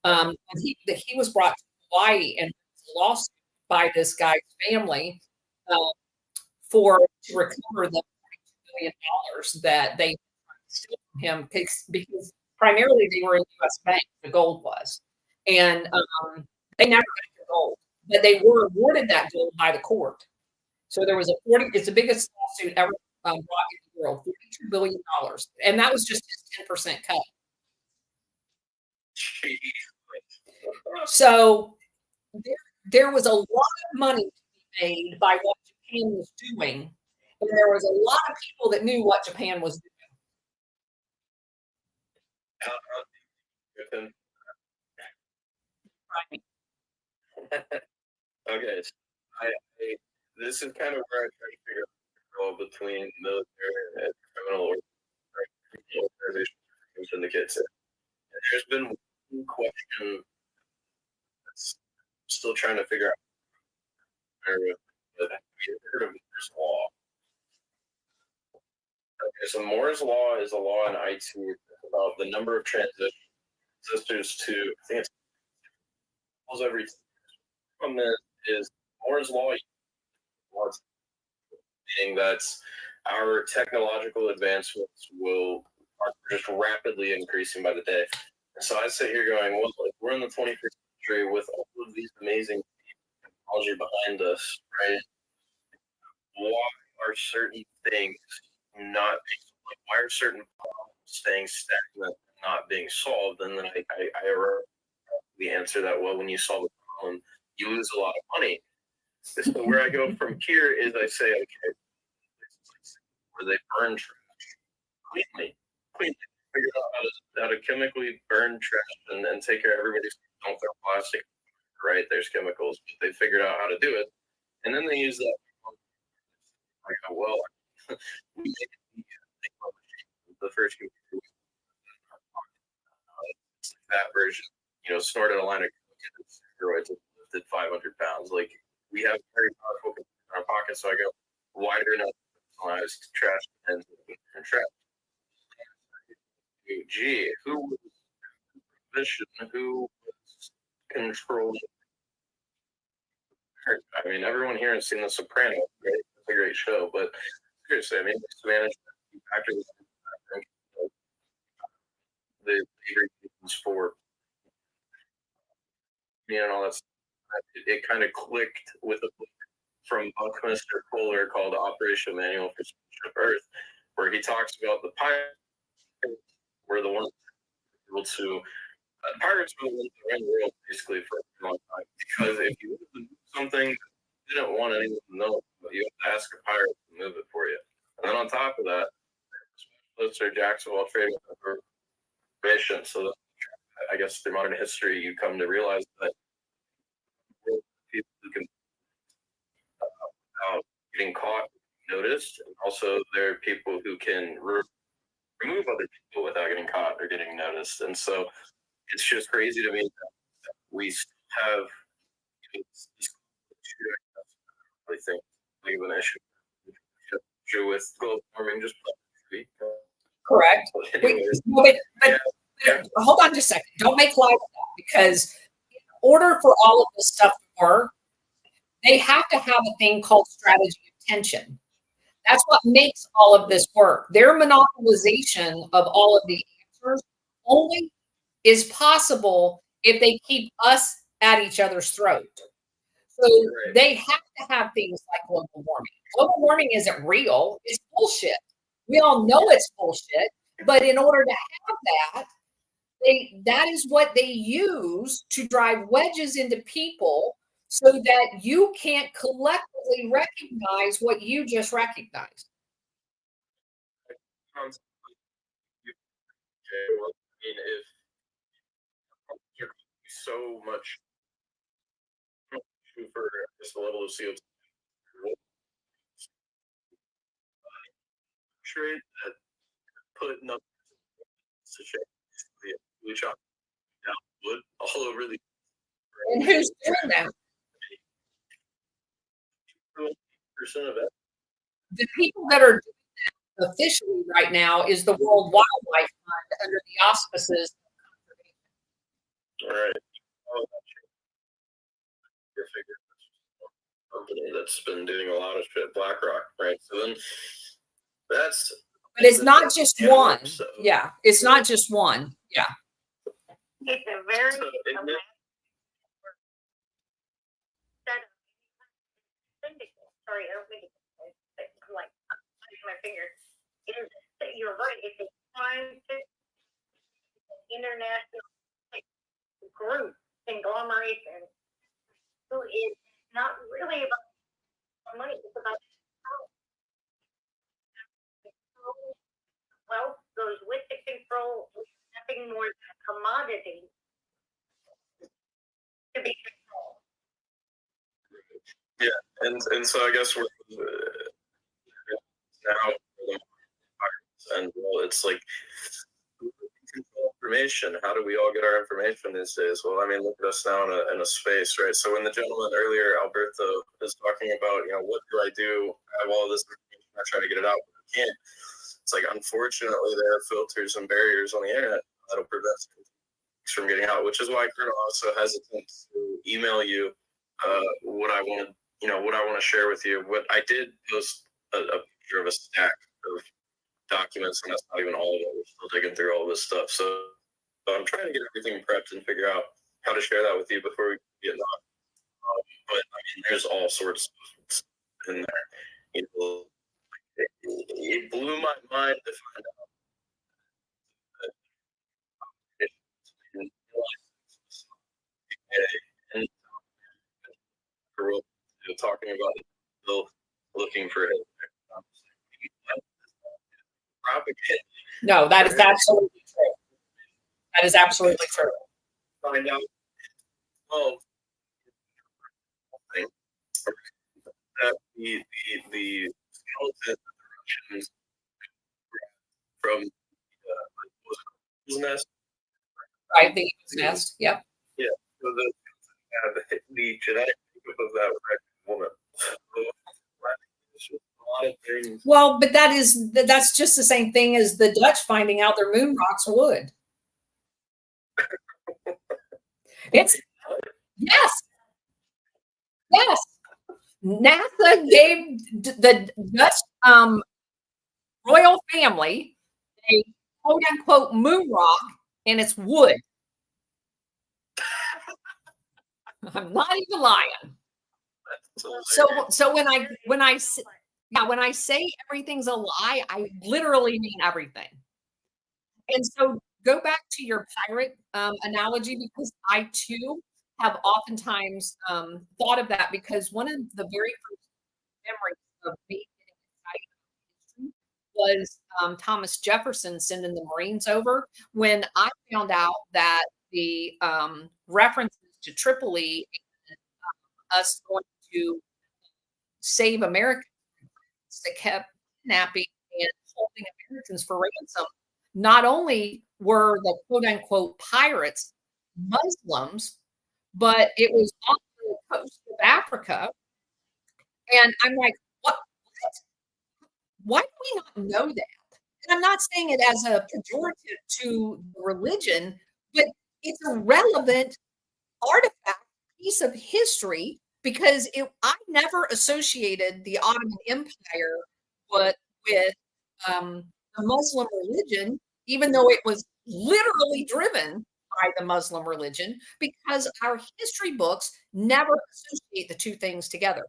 him. He was brought to Hawaii and lost by this guy's family to recover the $42 billion that they stole from him because primarily they were in U.S. banks, the gold was. And they never got the gold, but they were awarded that gold by the court. So there was it's the biggest lawsuit ever brought in the world, $42 billion. And that was just his 10% cut. So there was a lot of money to be made by what Japan was doing, and there was a lot of people that knew what Japan was doing. Right. Okay, so I this is kind of where I try to figure out the role between military and criminal organizations and syndicates. And there's been one question that's still trying to figure out. But have you heard of Moore's Law? Okay, so Moore's Law is a law in IT about the number of transistors to, I think it's almost every. From this is Moore's Law, meaning that our technological advancements are just rapidly increasing by the day. And so I sit here going, well, like, we're in the 21st century with all of these amazing technology behind us, right? Why are certain things not like, why are certain problems staying stagnant and not being solved? And then I the answer that, well, when you solve a problem, you lose a lot of money. So where I go from here is I say, okay, where they burn trash cleanly, figure out how to chemically burn trash and take care of everybody's, don't throw plastic, right? There's chemicals, but they figured out how to do it. And then they use that. I go, well, we made the first computer, that version, snorted a line of steroids and lifted 500 pounds. Like, we have very powerful computers in our pockets. So I go, why do not personalized trash and trash? Gee, who was mission? Who was controlling? I mean, everyone here has seen The Sopranos, right? It's a great show, but seriously, I mean, it's management actors, the reasons for all that stuff. It kind of clicked with a book from Buckminster Fuller called Operation Manual for Salvation of Earth, where he talks about the pirates were the ones able to. Pirates were the ones that ran the world basically for a long time. Because if you do something you didn't want anyone to know, but you have to ask a pirate to move it for you. And then on top of that, specialists are jacks of all trades for information. So I guess through modern history, you come to realize that people who can without getting caught, noticed, and also there are people who can remove other people without getting caught or getting noticed. And so it's just crazy to me that we have this I think an issue with global warming just Correct. anyways, But yeah. hold on just a second. Don't make light of that, because in order for all of this stuff to work, they have to have a thing called strategy of tension. That's what makes all of this work. Their monopolization of all of the answers only is possible if they keep us at each other's throat. So Right. they have to have things like global warming. Global warming isn't real. It's bullshit. We all know it's bullshit, but in order to have that, that is what they use to drive wedges into people so that you can't collectively recognize what you just recognized. Okay, well, I mean, if you're so much for just the level of CO2 trade that put numbers to check we chop down wood all over the And who's doing that? percent of it. The people that are doing that officially right now is the World Wildlife Fund under the auspices of All right. Oh, figure company that's been doing a lot of shit, BlackRock, right? So then that's. But it's not just one. So, Yeah, it's not just one. Yeah. It's a very so set of syndicates. Sorry, I don't mean to I'm like touching my finger. You're right. It's a scientific international group conglomeration who is not really about money. It's about wealth goes with the control. Nothing more than a commodity And so I guess we're now, and well, it's like control information. How do we all get our information these days? Well, I mean, look at us now in a space, right? So when the gentleman earlier, Alberto, is talking about, what do I do? I have all this information. I try to get it out, but I can't. It's like, unfortunately, there are filters and barriers on the internet that'll prevent things from getting out, which is why Colonel also hesitant to email you what I want to share with you. What I did post a picture of a stack of documents, and that's not even all of it. We're still digging through all this stuff. So I'm trying to get everything prepped and figure out how to share that with you before we get on. But I mean, there's all sorts of stuff in there. It blew my mind to find out that it and talking about it, still looking for it. Propaganda. No, that is absolutely true. That is absolutely true. Find out. Well, that the skeleton Russians from nest. Right, the eagle's nest. Yep. Yeah. So the genetic makeup of that woman. A lot of things. Well, but that's just the same thing as the Dutch finding out their moon rocks wood. It's yes. Yes. NASA gave the Dutch royal family a quote unquote moon rock, and it's wood. I'm not even lying. So when I say everything's a lie, I literally mean everything. And so go back to your pirate analogy, because I too have oftentimes thought of that, because one of the very first memories of me getting excited was Thomas Jefferson sending the Marines over. When I found out that the references to Tripoli and us going to save Americans that kept kidnapping and holding Americans for ransom, not only were the quote unquote pirates Muslims, but it was on the coast of Africa. And I'm like, what? Why do we not know that? And I'm not saying it as a pejorative to religion, but it's a relevant artifact, piece of history, because I never associated the Ottoman Empire with the Muslim religion, even though it was literally driven by the Muslim religion, because our history books never associate the two things together,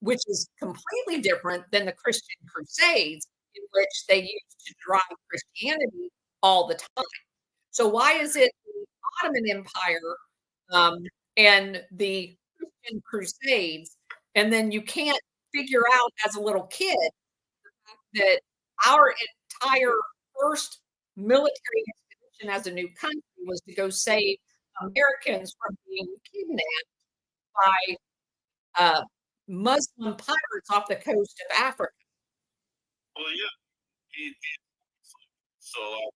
which is completely different than the Christian Crusades, in which they used to drive Christianity all the time. So why is it the Ottoman Empire and the Christian Crusades, and then you can't figure out as a little kid that our entire first military expedition as a new country was to go save Americans from being kidnapped by Muslim pirates off the coast of Africa? Well, yeah. So I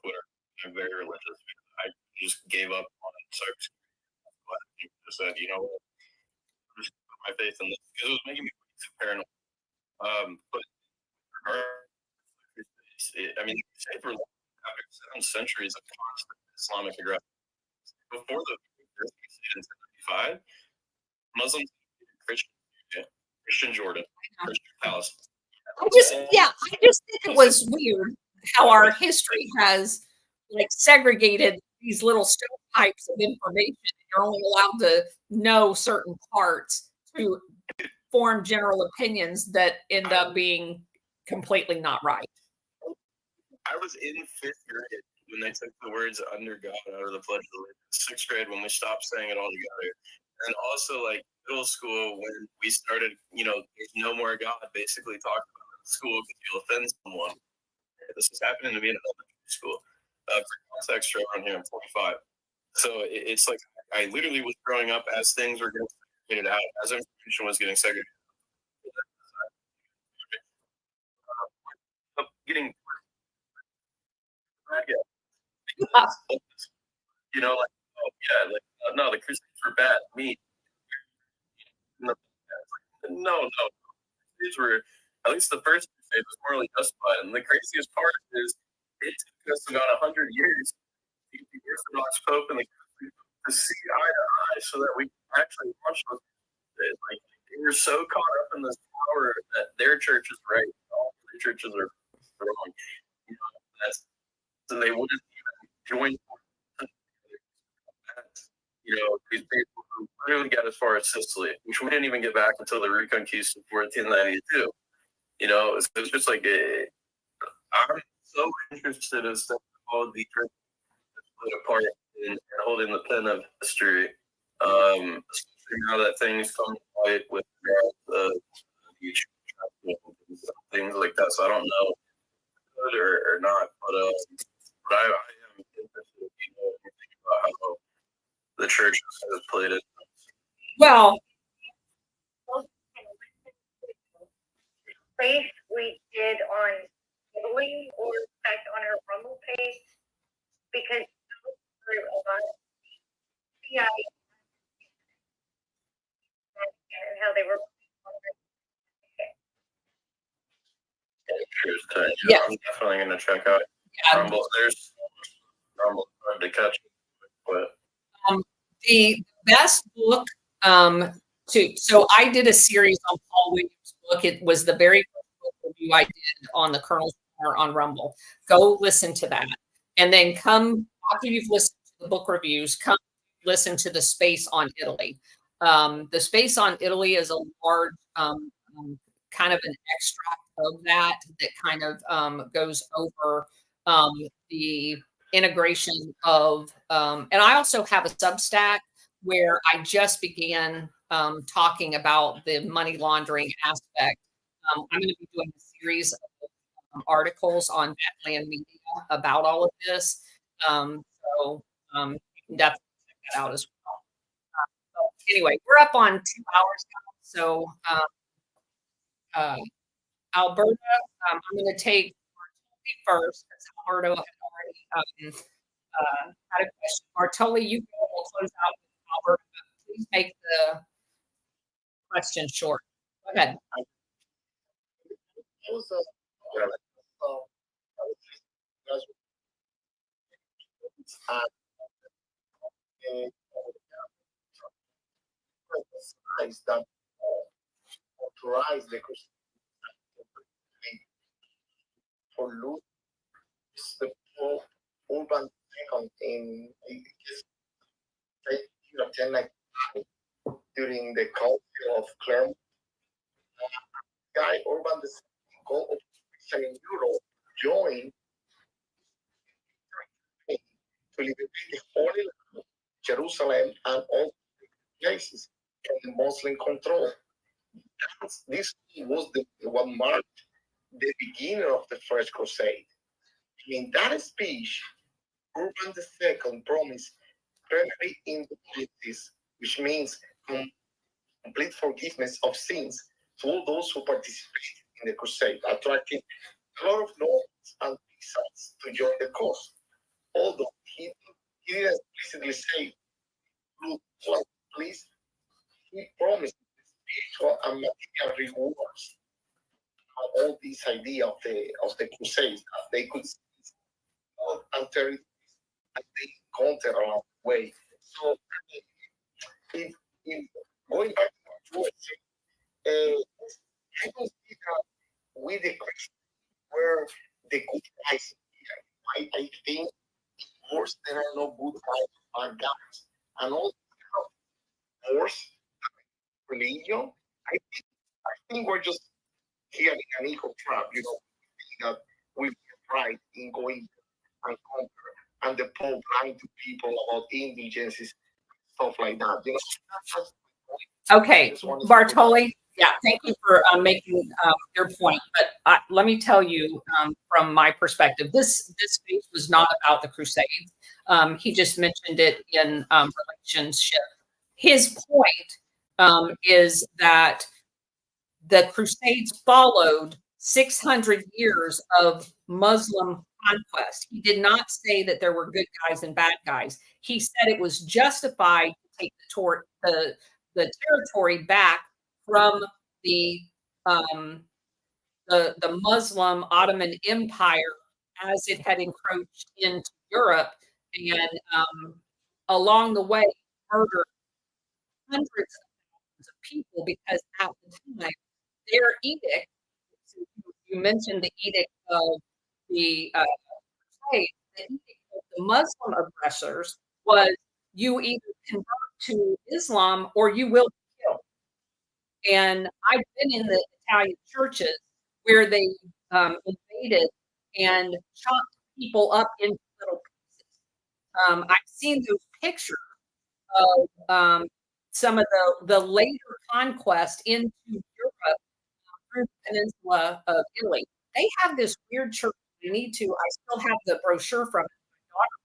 Twitter. I'm very religious. I just gave up on it. So I just said, you know what? I'm just put my faith in this, because it was making me too paranoid. But I mean, for 7 centuries of constant Islamic aggression. Before the in 1995, Muslims, Christian Jordan, Christian Palace. I just think it was weird how our history has like segregated these little stovepipes of information. You're only allowed to know certain parts to form general opinions that end up being completely not right. I was in 5th grade when they took the words "under God" out of the Pledge of Allegiance. 6th grade when we stopped saying it all together, and also like middle school when we started, there's no more God, basically talking about school because you'll offend someone. This is happening to me in elementary school. For context, around here, I'm 45. So it's like I literally was growing up as things were getting segregated out, as information was getting segregated. Getting you know, like, oh yeah, like no, the Crusades were bad. Me, no, no, Crusades were, at least the first Crusade was morally justified. And the craziest part is it took us about 100 years to get the Orthodox Pope and the Catholic to see eye to eye, so that we actually launch those. Like they were so caught up in this power that their church is right, all the churches are wrong. You know, that's, so they wouldn't even join. You know, these people who literally got as far as Sicily, which we didn't even get back until the Reconquista in 1492. You know, it's just like I'm so interested in stuff all the churches split apart and holding the pen of history. Especially now that things come to light with the things like that. So I don't know good or not, but I am interested in anything about how the church has played it. Well, Place we did on Italy or fact on our Rumble page because there were a lot of CI and how they were. Yeah. I'm definitely going to check out Rumble. There's Rumble hard to catch, but the best book so I did a series on Paul Williams' book. It was the very first book review I did on the Colonel's Corner on Rumble. Go listen to that. And then come after you've listened to the book reviews, come listen to the space on Italy. The space on Italy is a large kind of an extract of that kind of goes over the integration of and I also have a Substack where I just began talking about the money laundering aspect. I'm going to be doing a series of articles on Backland Media about all of this. So you can definitely check that out as well. So anyway, we're up on 2 hours now. So Alberta, I'm going to take first because Alberto had already had a question. Martoli, you go. We'll close out with Alberta. Please make the question short. Go ahead. That authorize the for loot is the urban second in 1095 during the Council of Clermont. Guy Urban the goal of in Europe joined to liberate the Holy Land, Jerusalem, and all places from Muslim control. This was what marked the beginning of the First Crusade. In that speech, Urban II promised permanent indulgences, which means complete forgiveness of sins to all those who participated in the crusade, attracting a lot of nobles and peasants to join the cause. Although he didn't explicitly say, "Look, please," he promised spiritual and material rewards. All this idea of the crusades, they could and territories and they encounter along the way. So if going back to what I don't see that with the Christians where the good guys here. I think of course there are no good guys or bad guys. And all wars, religion, I think we're just here in an eco trap, that we right in going and conquer, and the Pope lying to people about indulgences, stuff like that. That's Okay, Just wanted to- Bartoli. Yeah, thank you for making your point. But let me tell you, from my perspective, this speech was not about the Crusades. He just mentioned it in relationship. His point is that the Crusades followed 600 years of Muslim conquest. He did not say that there were good guys and bad guys. He said it was justified to take the territory back from the um, the Muslim Ottoman Empire as it had encroached into Europe, and along the way murdered hundreds of thousands of people because at the time their edict, you mentioned the edict of the Crusades, the edict of the Muslim aggressors was you either convert to Islam or you will be killed. And I've been in the Italian churches where they invaded and chopped people up into little pieces. I've seen those pictures of some of the later conquest into Europe through the peninsula of Italy. They have this weird church. I need to. I still have the brochure from it.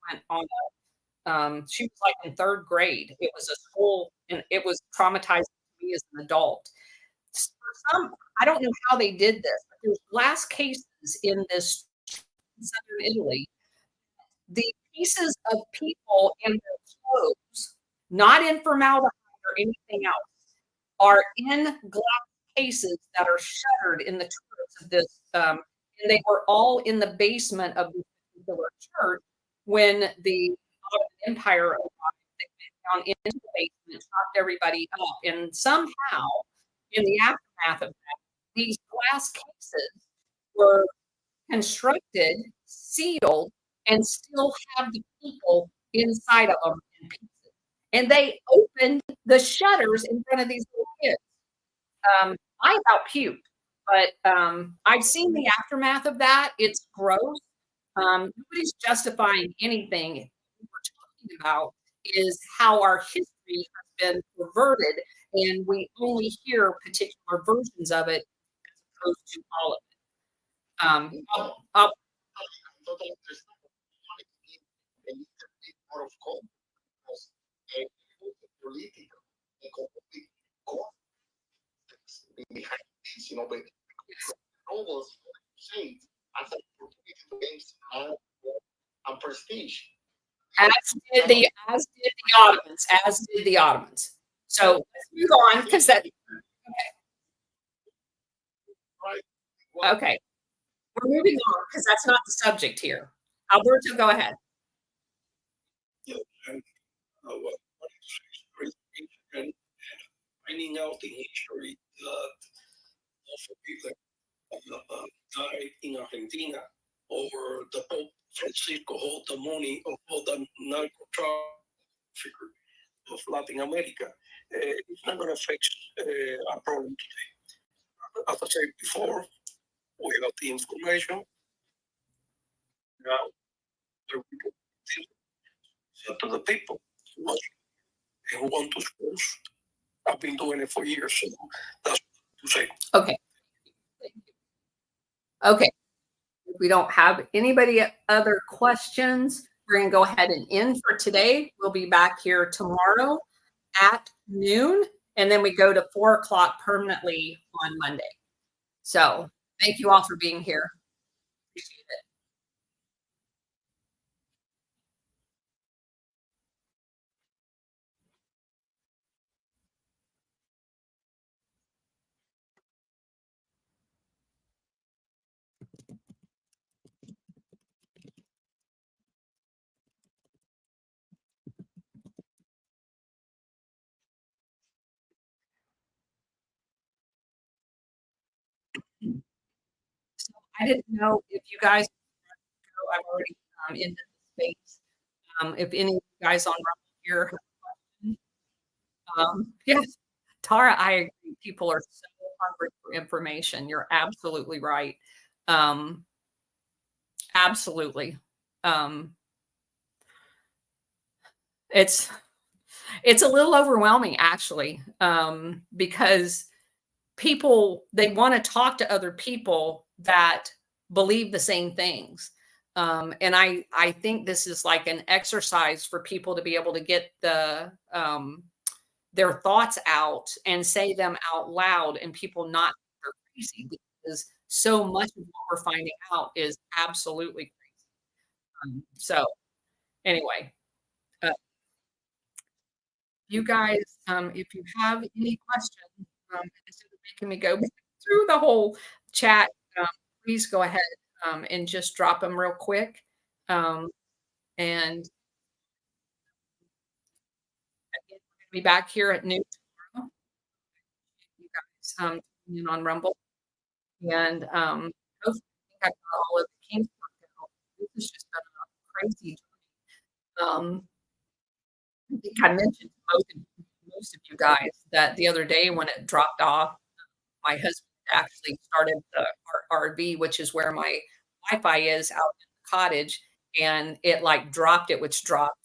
My daughter went on a. She was like in third grade. It was a school, and it was traumatizing to me as an adult. For some, I don't know how they did this, but there's glass cases in this southern Italy. The pieces of people in their clothes, not in formaldehyde or anything else, are in glass cases that are shuttered in the turrets of this. And they were all in the basement of this particular church when the Ottoman Empire arrived. They went down into the basement, chopped everybody up, and somehow, in the aftermath of that, these glass cases were constructed, sealed, and still have the people inside of them in pieces. And they opened the shutters in front of these little kids. I about puked, but I've seen the aftermath of that. It's gross. Nobody's justifying anything. What we're talking about is how our history has been perverted, and we only hear particular versions of it as opposed to all of it. I'll Totally understand. A little bit more of because political, economic context behind this, but novels say as an opportunity to gain power and prestige. as did the Ottomans, as did the Ottomans. So let's move on because that Right. okay. We're moving on because that's not the subject here. Alberto, go ahead. Yeah, and what is history and finding out in history that also people died in Argentina or the Pope Francisco hold the money of all the narco traffickers of Latin America. It's not going to fix a problem today. As I said before, we got the information. Now, to the people who want to suppose. I've been doing it for years, so that's to say. Okay. Okay. If we don't have anybody other questions, we're going to go ahead and end for today. We'll be back here tomorrow at noon, and then we go to 4 o'clock permanently on Monday. So thank you all for being here. Appreciate it. So I didn't know if you guys, I've already into the space. If any of you guys on here have questions. Yes, Tara, I agree. People are so hungry for information. You're absolutely right. Um, absolutely. It's It's a little overwhelming actually, because people they want to talk to other people that believe the same things. And I think this is like an exercise for people to be able to get their thoughts out and say them out loud, and people not think they're crazy, because so much of what we're finding out is absolutely crazy. So anyway, uh, you guys, if you have any questions, instead of making me go through the whole chat, um, please go ahead, and just drop them real quick. Um, and again, we're gonna be back here at noon tomorrow. You guys, tuning in on Rumble, and hopefully, I think I got all of the kinks worked out. This has just been a crazy journey. I think I mentioned to most of you guys that the other day when it dropped off, my husband actually started the RV, which is where my Wi-Fi is out in the cottage, and it like dropped it, which dropped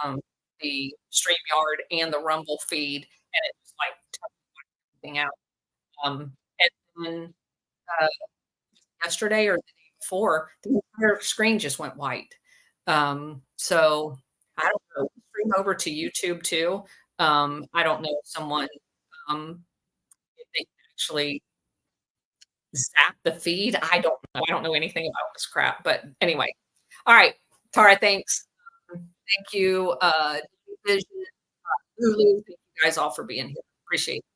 um, the StreamYard and the Rumble feed, and it just like took everything out. And then uh, yesterday or the day before, the entire screen just went white. So I don't know. Stream over to YouTube too. I don't know if someone if they can actually zap the feed. I don't know. I don't know anything about this crap. But anyway, all right, Tara. Thanks. Thank you, Vision, Lulu. Thank you guys all for being here. Appreciate it.